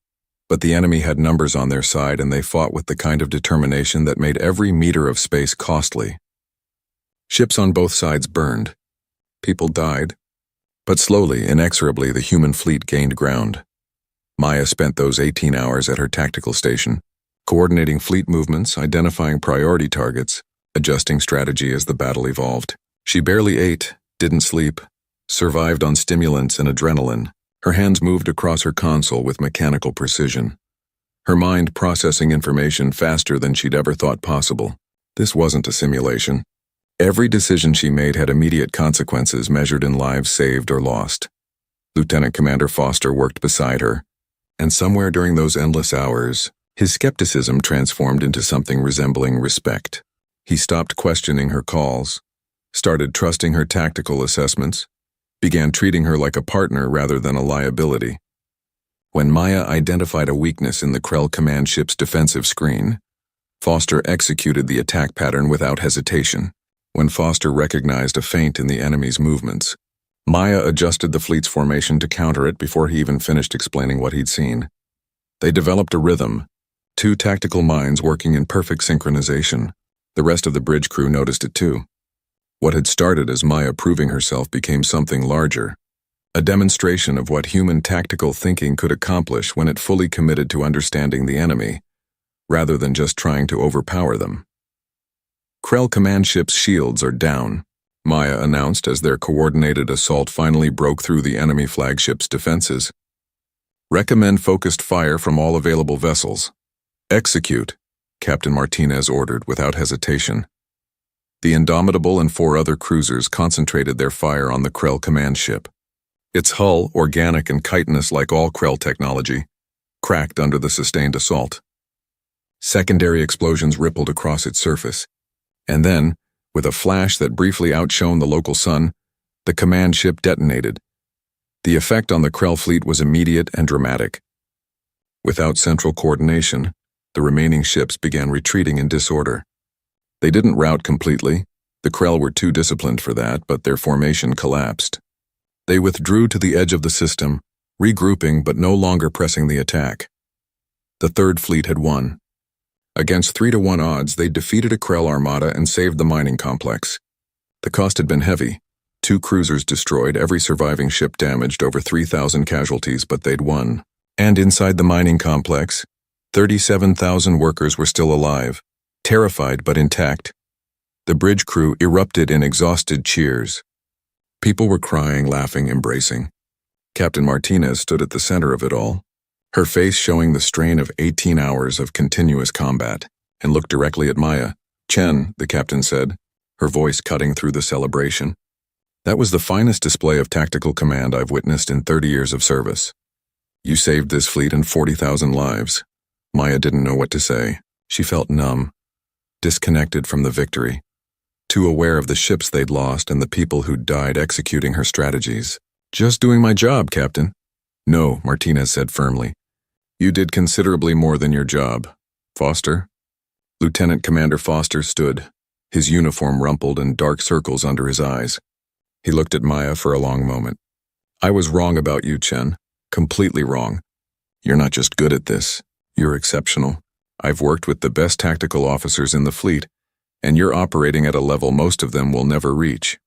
but the enemy had numbers on their side and they fought with the kind of determination that made every meter of space costly. Ships on both sides burned. People died. But slowly, inexorably, the human fleet gained ground. Maya spent those 18 hours at her tactical station, coordinating fleet movements, identifying priority targets, adjusting strategy as the battle evolved. She barely ate, didn't sleep, survived on stimulants and adrenaline. Her hands moved across her console with mechanical precision, her mind processing information faster than she'd ever thought possible. This wasn't a simulation. Every decision she made had immediate consequences measured in lives saved or lost. Lieutenant Commander Foster worked beside her, and somewhere during those endless hours, his skepticism transformed into something resembling respect. He stopped questioning her calls, started trusting her tactical assessments, began treating her like a partner rather than a liability. When Maya identified a weakness in the Krell command ship's defensive screen, Foster executed the attack pattern without hesitation. When Foster recognized a feint in the enemy's movements, Maya adjusted the fleet's formation to counter it before he even finished explaining what he'd seen. They developed a rhythm, 2 tactical minds working in perfect synchronization. The rest of the bridge crew noticed it too. What had started as Maya proving herself became something larger, a demonstration of what human tactical thinking could accomplish when it fully committed to understanding the enemy, rather than just trying to overpower them. Krell command ship's shields are down, Maya announced as their coordinated assault finally broke through the enemy flagship's defenses. Recommend focused fire from all available vessels. Execute, Captain Martinez ordered without hesitation. The Indomitable and 4 other cruisers concentrated their fire on the Krell command ship. Its hull, organic and chitinous like all Krell technology, cracked under the sustained assault. Secondary explosions rippled across its surface. And then, with a flash that briefly outshone the local sun, the command ship detonated. The effect on the Krell fleet was immediate and dramatic. Without central coordination, the remaining ships began retreating in disorder. They didn't rout completely. The Krell were too disciplined for that, but their formation collapsed. They withdrew to the edge of the system, regrouping but no longer pressing the attack. The Third Fleet had won. Against 3-to-1 odds, they defeated a Krell armada and saved the mining complex. The cost had been heavy. 2 cruisers destroyed, every surviving ship damaged, over 3,000 casualties, but they'd won. And inside the mining complex, 37,000 workers were still alive, terrified but intact. The bridge crew erupted in exhausted cheers. People were crying, laughing, embracing. Captain Martinez stood at the center of it all, her face showing the strain of 18 hours of continuous combat, and looked directly at Maya. "Chen," the captain said, her voice cutting through the celebration. "That was the finest display of tactical command I've witnessed in 30 years of service. You saved this fleet and 40,000 lives." Maya didn't know what to say. She felt numb, disconnected from the victory, too aware of the ships they'd lost and the people who'd died executing her strategies. "Just doing my job, Captain." "No," Martinez said firmly. "You did considerably more than your job. Foster?" Lieutenant Commander Foster stood, his uniform rumpled and dark circles under his eyes. He looked at Maya for a long moment. "I was wrong about you, Chen. Completely wrong. You're not just good at this. You're exceptional. I've worked with the best tactical officers in the fleet, and you're operating at a level most of them will never reach."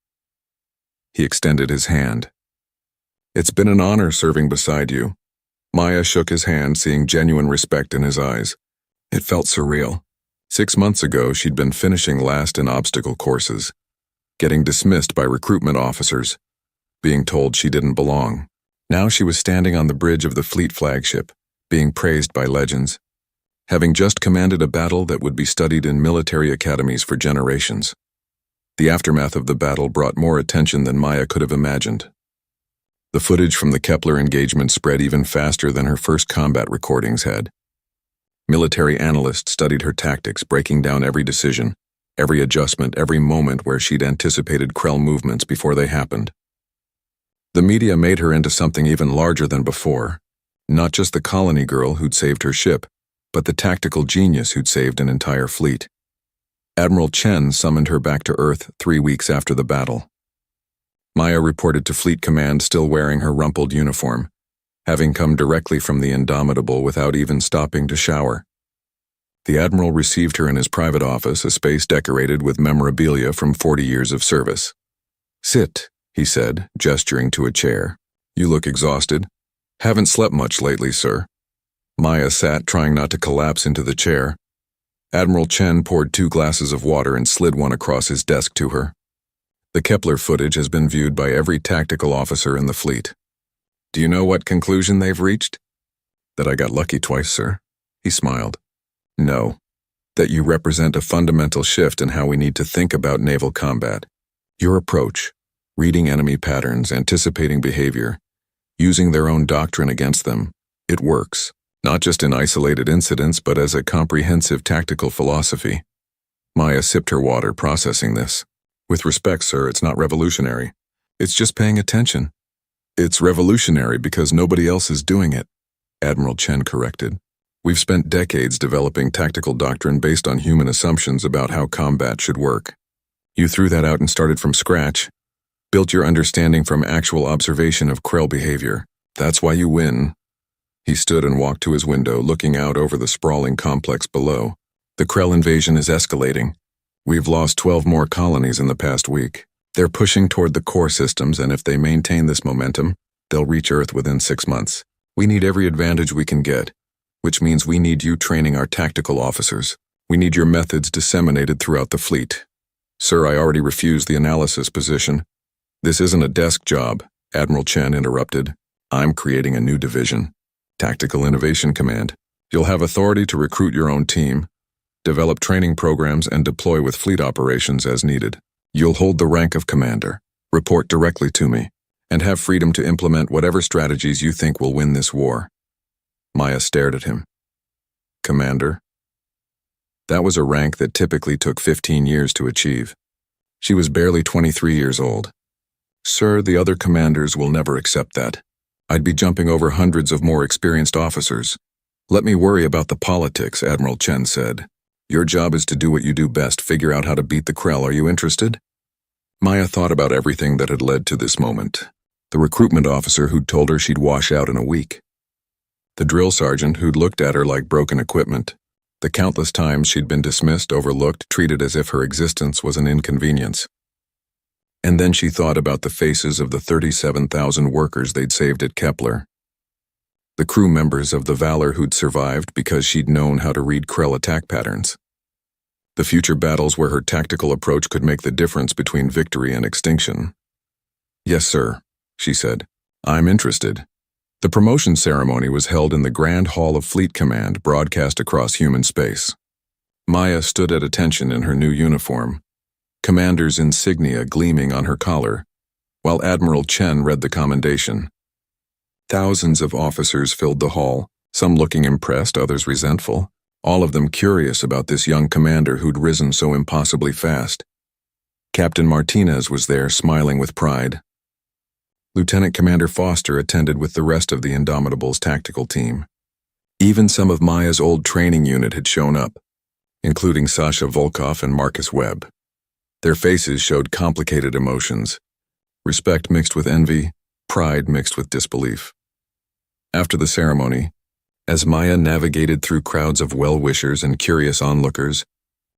He extended his hand. "It's been an honor serving beside you." Maya shook his hand, seeing genuine respect in his eyes. It felt surreal. 6 months ago, she'd been finishing last in obstacle courses, getting dismissed by recruitment officers, being told she didn't belong. Now she was standing on the bridge of the fleet flagship, being praised by legends. having just commanded a battle that would be studied in military academies for generations. The aftermath of the battle brought more attention than Maya could have imagined. The footage from the Kepler engagement spread even faster than her first combat recordings had. Military analysts studied her tactics, breaking down every decision, every adjustment, every moment where she'd anticipated Krell movements before they happened. The media made her into something even larger than before, not just the colony girl who'd saved her ship, but the tactical genius who'd saved an entire fleet. Admiral Chen summoned her back to Earth 3 weeks after the battle. Maya reported to Fleet Command still wearing her rumpled uniform, having come directly from the Indomitable without even stopping to shower. The Admiral received her in his private office, a space decorated with memorabilia from 40 years of service. "Sit," he said, gesturing to a chair. "You look exhausted." "Haven't slept much lately, sir." Maya sat, trying not to collapse into the chair. Admiral Chen poured 2 glasses of water and slid one across his desk to her. "The Kepler footage has been viewed by every tactical officer in the fleet. Do you know what conclusion they've reached?" "That I got lucky twice, sir." He smiled. "No. That you represent a fundamental shift in how we need to think about naval combat. Your approach, reading enemy patterns, anticipating behavior, using their own doctrine against them, it works, not just in isolated incidents but as a comprehensive tactical philosophy." Maya sipped her water, processing this. "With respect, sir, it's not revolutionary. It's just paying attention." "It's revolutionary because nobody else is doing it," Admiral Chen corrected. "We've spent decades developing tactical doctrine based on human assumptions about how combat should work. You threw that out and started from scratch, built your understanding from actual observation of Krell behavior. That's why you win." He stood and walked to his window, looking out over the sprawling complex below. "The Krell invasion is escalating. We've lost 12 more colonies in the past week. They're pushing toward the core systems, and if they maintain this momentum, they'll reach Earth within 6 months. We need every advantage we can get, which means we need you training our tactical officers. We need your methods disseminated throughout the fleet." "Sir, I already refused the analysis position." "This isn't a desk job," Admiral Chen interrupted. "I'm creating a new division, Tactical Innovation Command. You'll have authority to recruit your own team, develop training programs, and deploy with fleet operations as needed. You'll hold the rank of commander, report directly to me, and have freedom to implement whatever strategies you think will win this war." Maya stared at him. "Commander?" That was a rank that typically took 15 years to achieve. She was barely 23 years old. "Sir, the other commanders will never accept that. I'd be jumping over hundreds of more experienced officers." "Let me worry about the politics," Admiral Chen said. "Your job is to do what you do best, figure out how to beat the Krell. Are you interested?" Maya thought about everything that had led to this moment. The recruitment officer who'd told her she'd wash out in a week. The drill sergeant who'd looked at her like broken equipment. The countless times she'd been dismissed, overlooked, treated as if her existence was an inconvenience. And then she thought about the faces of the 37,000 workers they'd saved at Kepler. The crew members of the Valor who'd survived because she'd known how to read Krell attack patterns. The future battles where her tactical approach could make the difference between victory and extinction. "Yes, sir," she said. "I'm interested." The promotion ceremony was held in the Grand Hall of Fleet Command, broadcast across human space. Maya stood at attention in her new uniform, commander's insignia gleaming on her collar, while Admiral Chen read the commendation. Thousands of officers filled the hall, some looking impressed, others resentful, all of them curious about this young commander who'd risen so impossibly fast. Captain Martinez was there, smiling with pride. Lieutenant Commander Foster attended with the rest of the Indomitable's tactical team. Even some of Maya's old training unit had shown up, including Sasha Volkov and Marcus Webb. Their faces showed complicated emotions, respect mixed with envy, pride mixed with disbelief. After the ceremony, as Maya navigated through crowds of well-wishers and curious onlookers,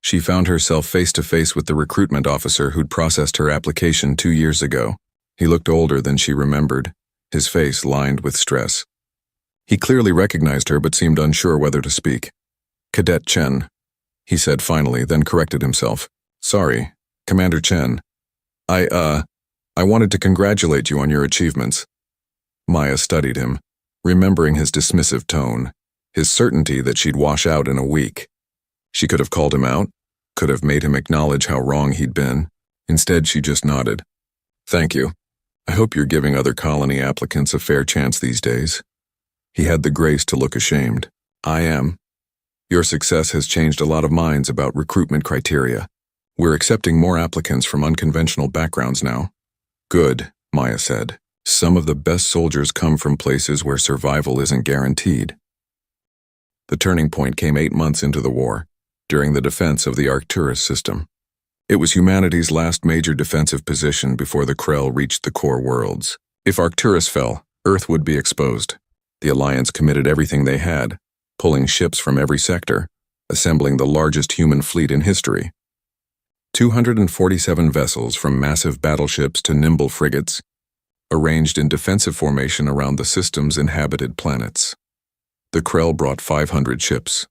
she found herself face-to-face with the recruitment officer who'd processed her application 2 years ago. He looked older than she remembered, his face lined with stress. He clearly recognized her but seemed unsure whether to speak. "Cadet Chen," he said finally, then corrected himself. "Sorry, Commander Chen. I wanted to congratulate you on your achievements." Maya studied him, remembering his dismissive tone, his certainty that she'd wash out in a week. She could have called him out, could have made him acknowledge how wrong he'd been. Instead, she just nodded. "Thank you. I hope you're giving other colony applicants a fair chance these days." He had the grace to look ashamed. "I am. Your success has changed a lot of minds about recruitment criteria. We're accepting more applicants from unconventional backgrounds now." "Good," Maya said. "Some of the best soldiers come from places where survival isn't guaranteed." The turning point came 8 months into the war, during the defense of the Arcturus system. It was humanity's last major defensive position before the Krell reached the core worlds. If Arcturus fell, Earth would be exposed. The Alliance committed everything they had, pulling ships from every sector, assembling the largest human fleet in history. 247 vessels, from massive battleships to nimble frigates, arranged in defensive formation around the system's inhabited planets. The Krell brought 500 ships.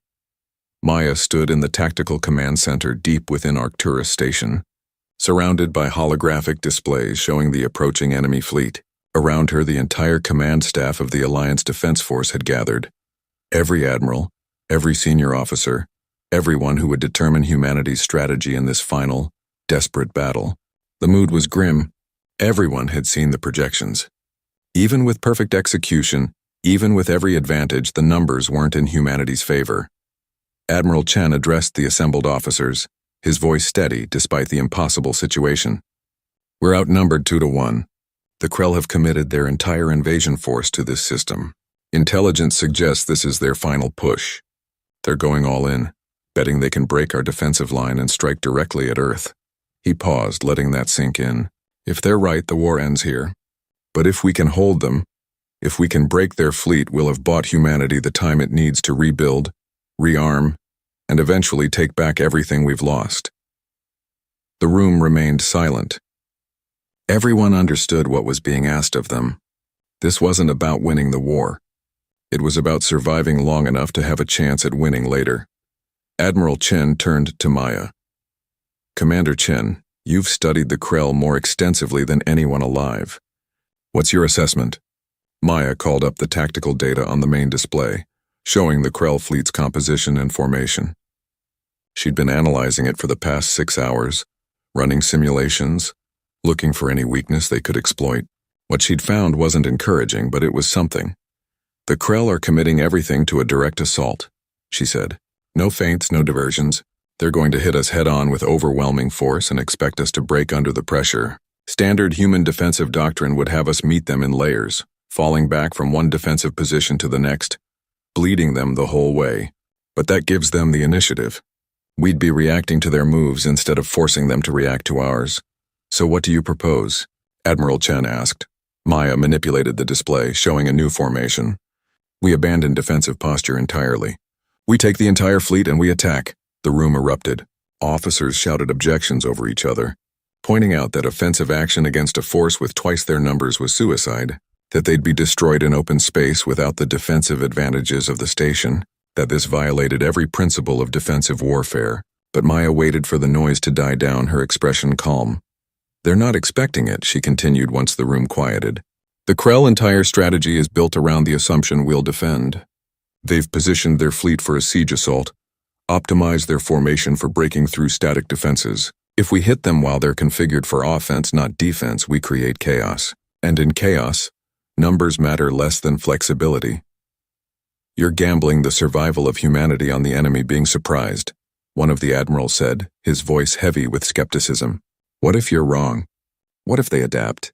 Maya stood in the tactical command center deep within Arcturus Station, surrounded by holographic displays showing the approaching enemy fleet. Around her, the entire command staff of the Alliance Defense Force had gathered. Every admiral, every senior officer, everyone who would determine humanity's strategy in this final, desperate battle. The mood was grim. Everyone had seen the projections. Even with perfect execution, even with every advantage, the numbers weren't in humanity's favor. Admiral Chen addressed the assembled officers, his voice steady despite the impossible situation. "We're outnumbered 2-1. The Krell have committed their entire invasion force to this system. Intelligence suggests this is their final push. They're going all in, betting they can break our defensive line and strike directly at Earth." He paused, letting that sink in. "If they're right, the war ends here. But if we can hold them, if we can break their fleet, we'll have bought humanity the time it needs to rebuild, rearm, and eventually take back everything we've lost." The room remained silent. Everyone understood what was being asked of them. This wasn't about winning the war. It was about surviving long enough to have a chance at winning later. Admiral Chen turned to Maya. "Commander Chen, you've studied the Krell more extensively than anyone alive. What's your assessment?" Maya called up the tactical data on the main display, showing the Krell fleet's composition and formation. She'd been analyzing it for the past 6 hours, running simulations, looking for any weakness they could exploit. What she'd found wasn't encouraging, but it was something. "The Krell are committing everything to a direct assault," she said. "No feints, no diversions. They're going to hit us head-on with overwhelming force and expect us to break under the pressure. Standard human defensive doctrine would have us meet them in layers, falling back from one defensive position to the next, bleeding them the whole way. But that gives them the initiative. We'd be reacting to their moves instead of forcing them to react to ours. So what do you propose?" Admiral Chen asked. Maya manipulated the display, showing a new formation. "We abandon defensive posture entirely. We take the entire fleet and we attack." The room erupted. Officers shouted objections over each other, pointing out that offensive action against a force with twice their numbers was suicide, that they'd be destroyed in open space without the defensive advantages of the station, that this violated every principle of defensive warfare. But Maya waited for the noise to die down, her expression calm. "They're not expecting it," she continued once the room quieted. "The Krell entire strategy is built around the assumption we'll defend. They've positioned their fleet for a siege assault, optimized their formation for breaking through static defenses. If we hit them while they're configured for offense, not defense, we create chaos. And in chaos, numbers matter less than flexibility. You're gambling the survival of humanity on the enemy being surprised," one of the admirals said, his voice heavy with skepticism. "What if you're wrong? What if they adapt?"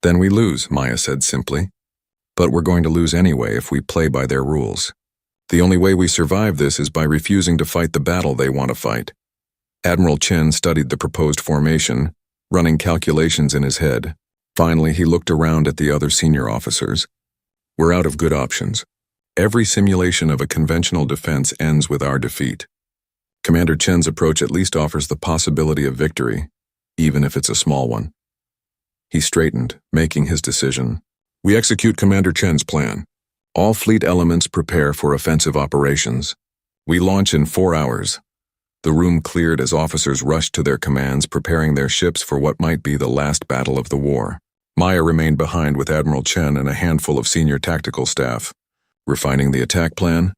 "Then we lose," Maya said simply. "But we're going to lose anyway if we play by their rules. The only way we survive this is by refusing to fight the battle they want to fight." Admiral Chen studied the proposed formation, running calculations in his head. Finally, he looked around at the other senior officers. "We're out of good options. Every simulation of a conventional defense ends with our defeat. Commander Chen's approach at least offers the possibility of victory, even if it's a small one." He straightened, making his decision. "We execute Commander Chen's plan. All fleet elements prepare for offensive operations. We launch in 4 hours. The room cleared as officers rushed to their commands, preparing their ships for what might be the last battle of the war. Maya remained behind with Admiral Chen and a handful of senior tactical staff, refining the attack plan,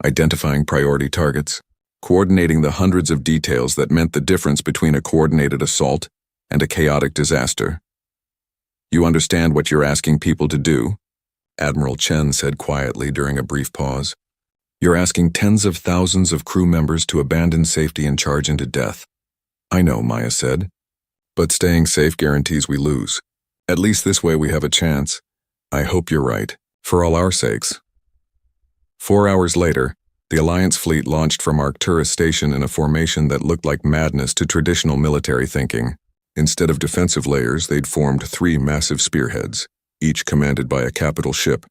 identifying priority targets, coordinating the hundreds of details that meant the difference between a coordinated assault and a chaotic disaster. "You understand what you're asking people to do?" Admiral Chen said quietly during a brief pause. "You're asking tens of thousands of crew members to abandon safety and charge into death." "I know," Maya said. "But staying safe guarantees we lose. At least this way we have a chance. I hope you're right, for all our sakes." 4 hours later, the Alliance fleet launched from Arcturus Station in a formation that looked like madness to traditional military thinking. Instead of defensive layers, they'd formed 3 massive spearheads, each commanded by a capital ship,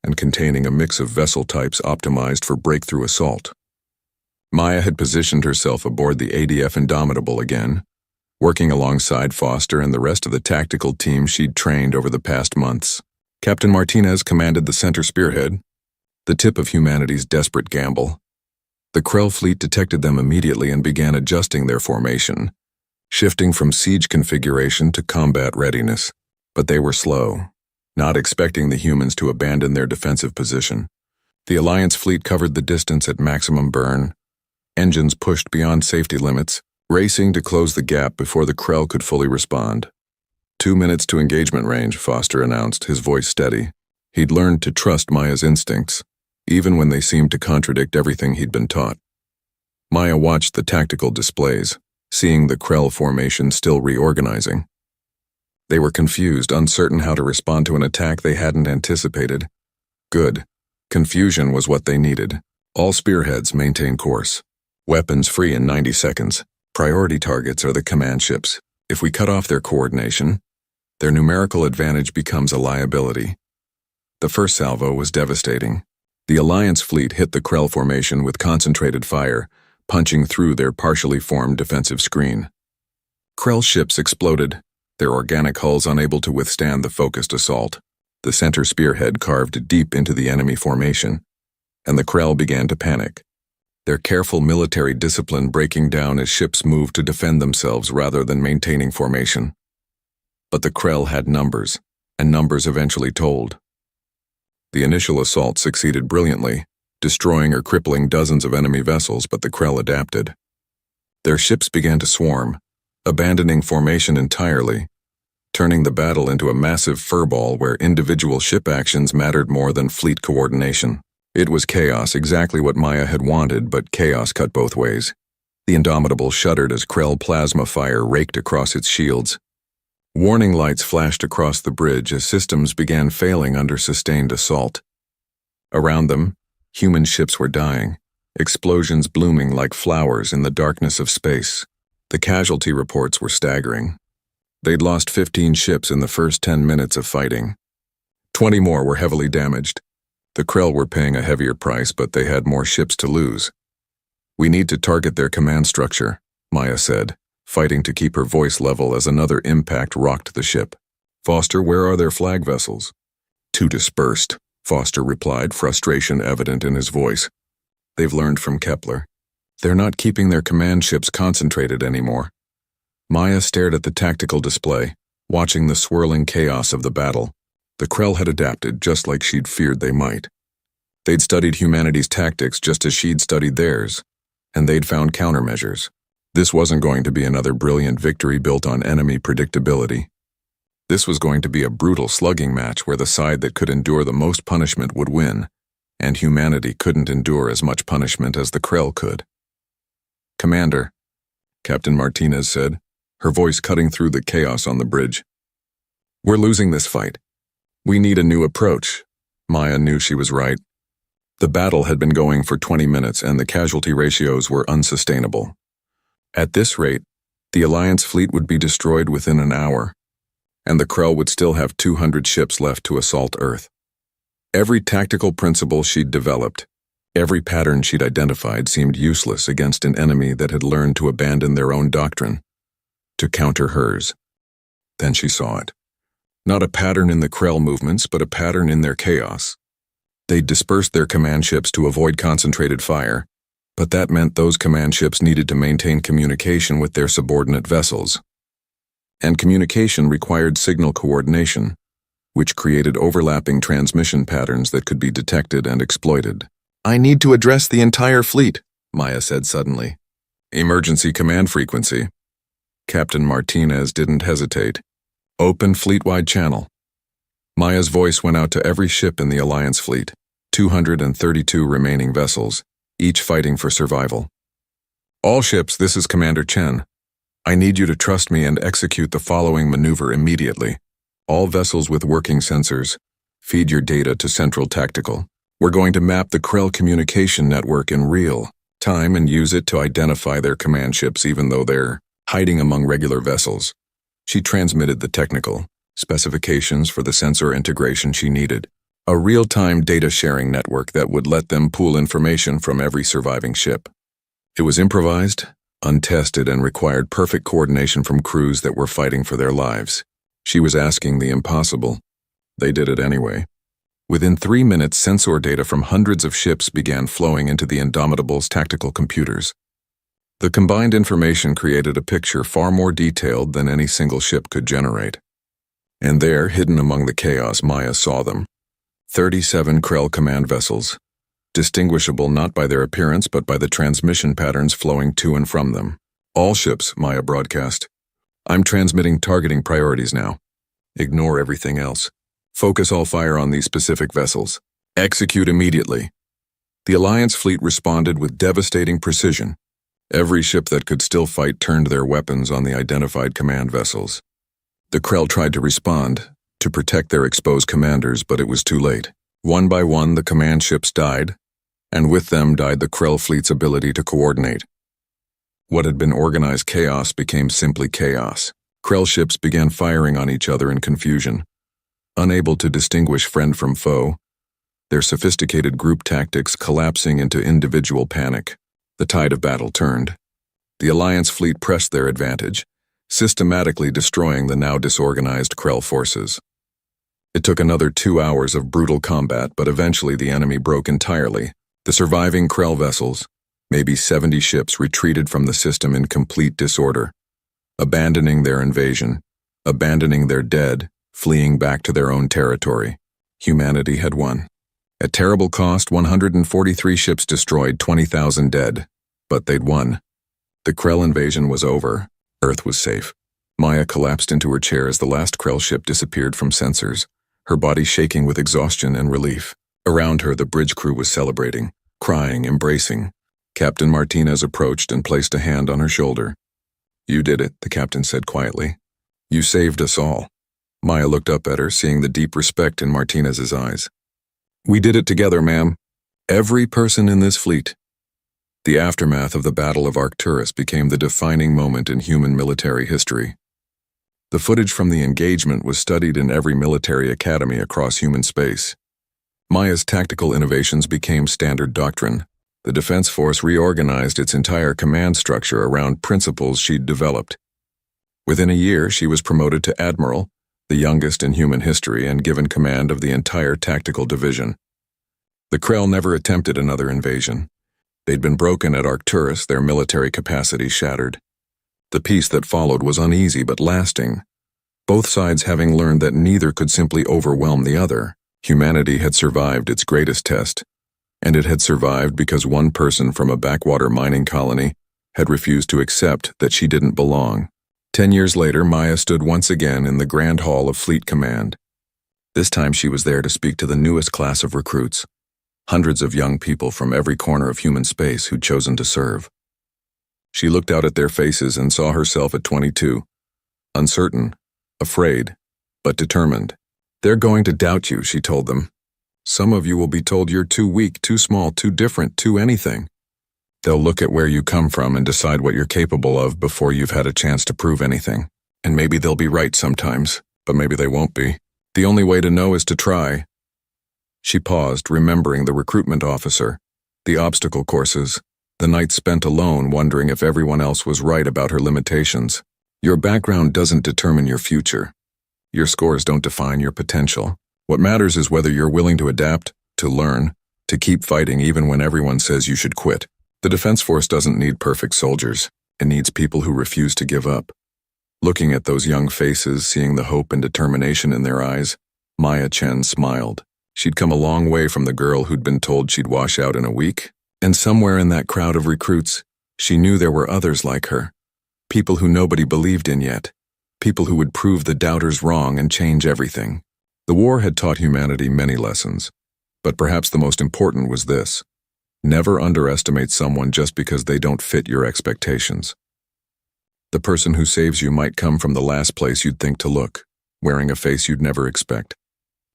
and containing a mix of vessel types optimized for breakthrough assault. Maya had positioned herself aboard the ADF Indomitable again, working alongside Foster and the rest of the tactical team she'd trained over the past months. Captain Martinez commanded the center spearhead, the tip of humanity's desperate gamble. The Krell fleet detected them immediately and began adjusting their formation, shifting from siege configuration to combat readiness. But they were slow, not expecting the humans to abandon their defensive position. The Alliance fleet covered the distance at maximum burn, engines pushed beyond safety limits, racing to close the gap before the Krell could fully respond. 2 minutes to engagement range, Foster announced, his voice steady. He'd learned to trust Maya's instincts, even when they seemed to contradict everything he'd been taught. Maya watched the tactical displays, seeing the Krell formation still reorganizing. They were confused, uncertain how to respond to an attack they hadn't anticipated. Good. Confusion was what they needed. All spearheads maintain course. Weapons free in 90 seconds. Priority targets are the command ships. If we cut off their coordination, their numerical advantage becomes a liability. The first salvo was devastating. The Alliance fleet hit the Krell formation with concentrated fire, punching through their partially formed defensive screen. Krell ships exploded, their organic hulls unable to withstand the focused assault. The center spearhead carved deep into the enemy formation, and the Krell began to panic, their careful military discipline breaking down as ships moved to defend themselves rather than maintaining formation. But the Krell had numbers, and numbers eventually told. The initial assault succeeded brilliantly, destroying or crippling dozens of enemy vessels, but the Krell adapted. Their ships began to swarm, abandoning formation entirely, turning the battle into a massive furball where individual ship actions mattered more than fleet coordination. It was chaos, exactly what Maya had wanted, but chaos cut both ways. The Indomitable shuddered as Krell plasma fire raked across its shields. Warning lights flashed across the bridge as systems began failing under sustained assault. Around them, human ships were dying, explosions blooming like flowers in the darkness of space. The casualty reports were staggering. They'd lost 15 ships in the first 10 minutes of fighting. 20 more were heavily damaged. The Krell were paying a heavier price, but they had more ships to lose. "We need to target their command structure," Maya said, fighting to keep her voice level as another impact rocked the ship. "Foster, where are their flag vessels?" "Too dispersed," Foster replied, frustration evident in his voice. "They've learned from Kepler. They're not keeping their command ships concentrated anymore." Maya stared at the tactical display, watching the swirling chaos of the battle. The Krell had adapted just like she'd feared they might. They'd studied humanity's tactics just as she'd studied theirs, and they'd found countermeasures. This wasn't going to be another brilliant victory built on enemy predictability. This was going to be a brutal slugging match where the side that could endure the most punishment would win, and humanity couldn't endure as much punishment as the Krell could. "Commander," Captain Martinez said, her voice cutting through the chaos on the bridge. "We're losing this fight. We need a new approach." Maya knew she was right. The battle had been going for 20 minutes and the casualty ratios were unsustainable. At this rate, the Alliance fleet would be destroyed within an hour, and the Krell would still have 200 ships left to assault Earth. Every tactical principle she'd developed, every pattern she'd identified seemed useless against an enemy that had learned to abandon their own doctrine, to counter hers. Then she saw it. Not a pattern in the Krell movements, but a pattern in their chaos. They'd dispersed their command ships to avoid concentrated fire, but that meant those command ships needed to maintain communication with their subordinate vessels. And communication required signal coordination, which created overlapping transmission patterns that could be detected and exploited. I need to address the entire fleet, Maya said suddenly. Emergency command frequency. Captain Martinez didn't hesitate. Open fleet-wide channel. Maya's voice went out to every ship in the Alliance fleet, 232 remaining vessels, each fighting for survival. All ships, this is Commander Chen. I need you to trust me and execute the following maneuver immediately. All vessels with working sensors, feed your data to Central Tactical. We're going to map the Krell communication network in real time and use it to identify their command ships even though they're hiding among regular vessels. She transmitted the technical specifications for the sensor integration she needed, a real-time data-sharing network that would let them pool information from every surviving ship. It was improvised, untested, and required perfect coordination from crews that were fighting for their lives. She was asking the impossible. They did it anyway. Within 3 minutes, sensor data from hundreds of ships began flowing into the Indomitable's tactical computers. The combined information created a picture far more detailed than any single ship could generate. And there, hidden among the chaos, Maya saw them. 37 Krell command vessels, distinguishable not by their appearance but by the transmission patterns flowing to and from them. All ships, Maya broadcast. I'm transmitting targeting priorities now. Ignore everything else. Focus all fire on these specific vessels. Execute immediately. The Alliance fleet responded with devastating precision. Every ship that could still fight turned their weapons on the identified command vessels. The Krell tried to respond, to protect their exposed commanders, but it was too late. One by one, the command ships died, and with them died the Krell fleet's ability to coordinate. What had been organized chaos became simply chaos. Krell ships began firing on each other in confusion. Unable to distinguish friend from foe, their sophisticated group tactics collapsing into individual panic. The tide of battle turned. The Alliance fleet pressed their advantage, systematically destroying the now disorganized Krell forces. It took another 2 hours of brutal combat, but eventually the enemy broke entirely. The surviving Krell vessels, maybe 70 ships, retreated from the system in complete disorder, abandoning their invasion, abandoning their dead, fleeing back to their own territory. Humanity had won. At terrible cost, 143 ships destroyed, 20,000 dead. But they'd won. The Krell invasion was over. Earth was safe. Maya collapsed into her chair as the last Krell ship disappeared from sensors, her body shaking with exhaustion and relief. Around her, the bridge crew was celebrating, crying, embracing. Captain Martinez approached and placed a hand on her shoulder. You did it, the captain said quietly. You saved us all. Maya looked up at her, seeing the deep respect in Martinez's eyes. We did it together, ma'am. Every person in this fleet. The aftermath of the Battle of Arcturus became the defining moment in human military history. The footage from the engagement was studied in every military academy across human space. Maya's tactical innovations became standard doctrine. The Defense Force reorganized its entire command structure around principles she'd developed. Within a year, she was promoted to Admiral, the youngest in human history, and given command of the entire tactical division. The Krell never attempted another invasion. They'd been broken at Arcturus, their military capacity shattered. The peace that followed was uneasy but lasting, both sides having learned that neither could simply overwhelm the other. Humanity had survived its greatest test, and it had survived because one person from a backwater mining colony had refused to accept that she didn't belong. 10 years later, Maya stood once again in the Grand Hall of Fleet Command. This time she was there to speak to the newest class of recruits, hundreds of young people from every corner of human space who'd chosen to serve. She looked out at their faces and saw herself at 22, uncertain, afraid, but determined. They're going to doubt you, she told them. Some of you will be told you're too weak, too small, too different, too anything. They'll look at where you come from and decide what you're capable of before you've had a chance to prove anything. And maybe they'll be right sometimes, but maybe they won't be. The only way to know is to try. She paused, remembering the recruitment officer, the obstacle courses, the nights spent alone wondering if everyone else was right about her limitations. Your background doesn't determine your future. Your scores don't define your potential. What matters is whether you're willing to adapt, to learn, to keep fighting even when everyone says you should quit. The Defense Force doesn't need perfect soldiers. It needs people who refuse to give up. Looking at those young faces, seeing the hope and determination in their eyes, Maya Chen smiled. She'd come a long way from the girl who'd been told she'd wash out in a week, and somewhere in that crowd of recruits, she knew there were others like her, people who nobody believed in yet, people who would prove the doubters wrong and change everything. The war had taught humanity many lessons, but perhaps the most important was this: never underestimate someone just because they don't fit your expectations. The person who saves you might come from the last place you'd think to look, wearing a face you'd never expect,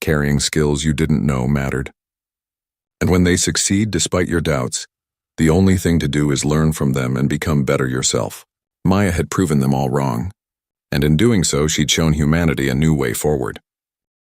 carrying skills you didn't know mattered. And when they succeed despite your doubts, the only thing to do is learn from them and become better yourself. Maya had proven them all wrong, and in doing so she'd shown humanity a new way forward.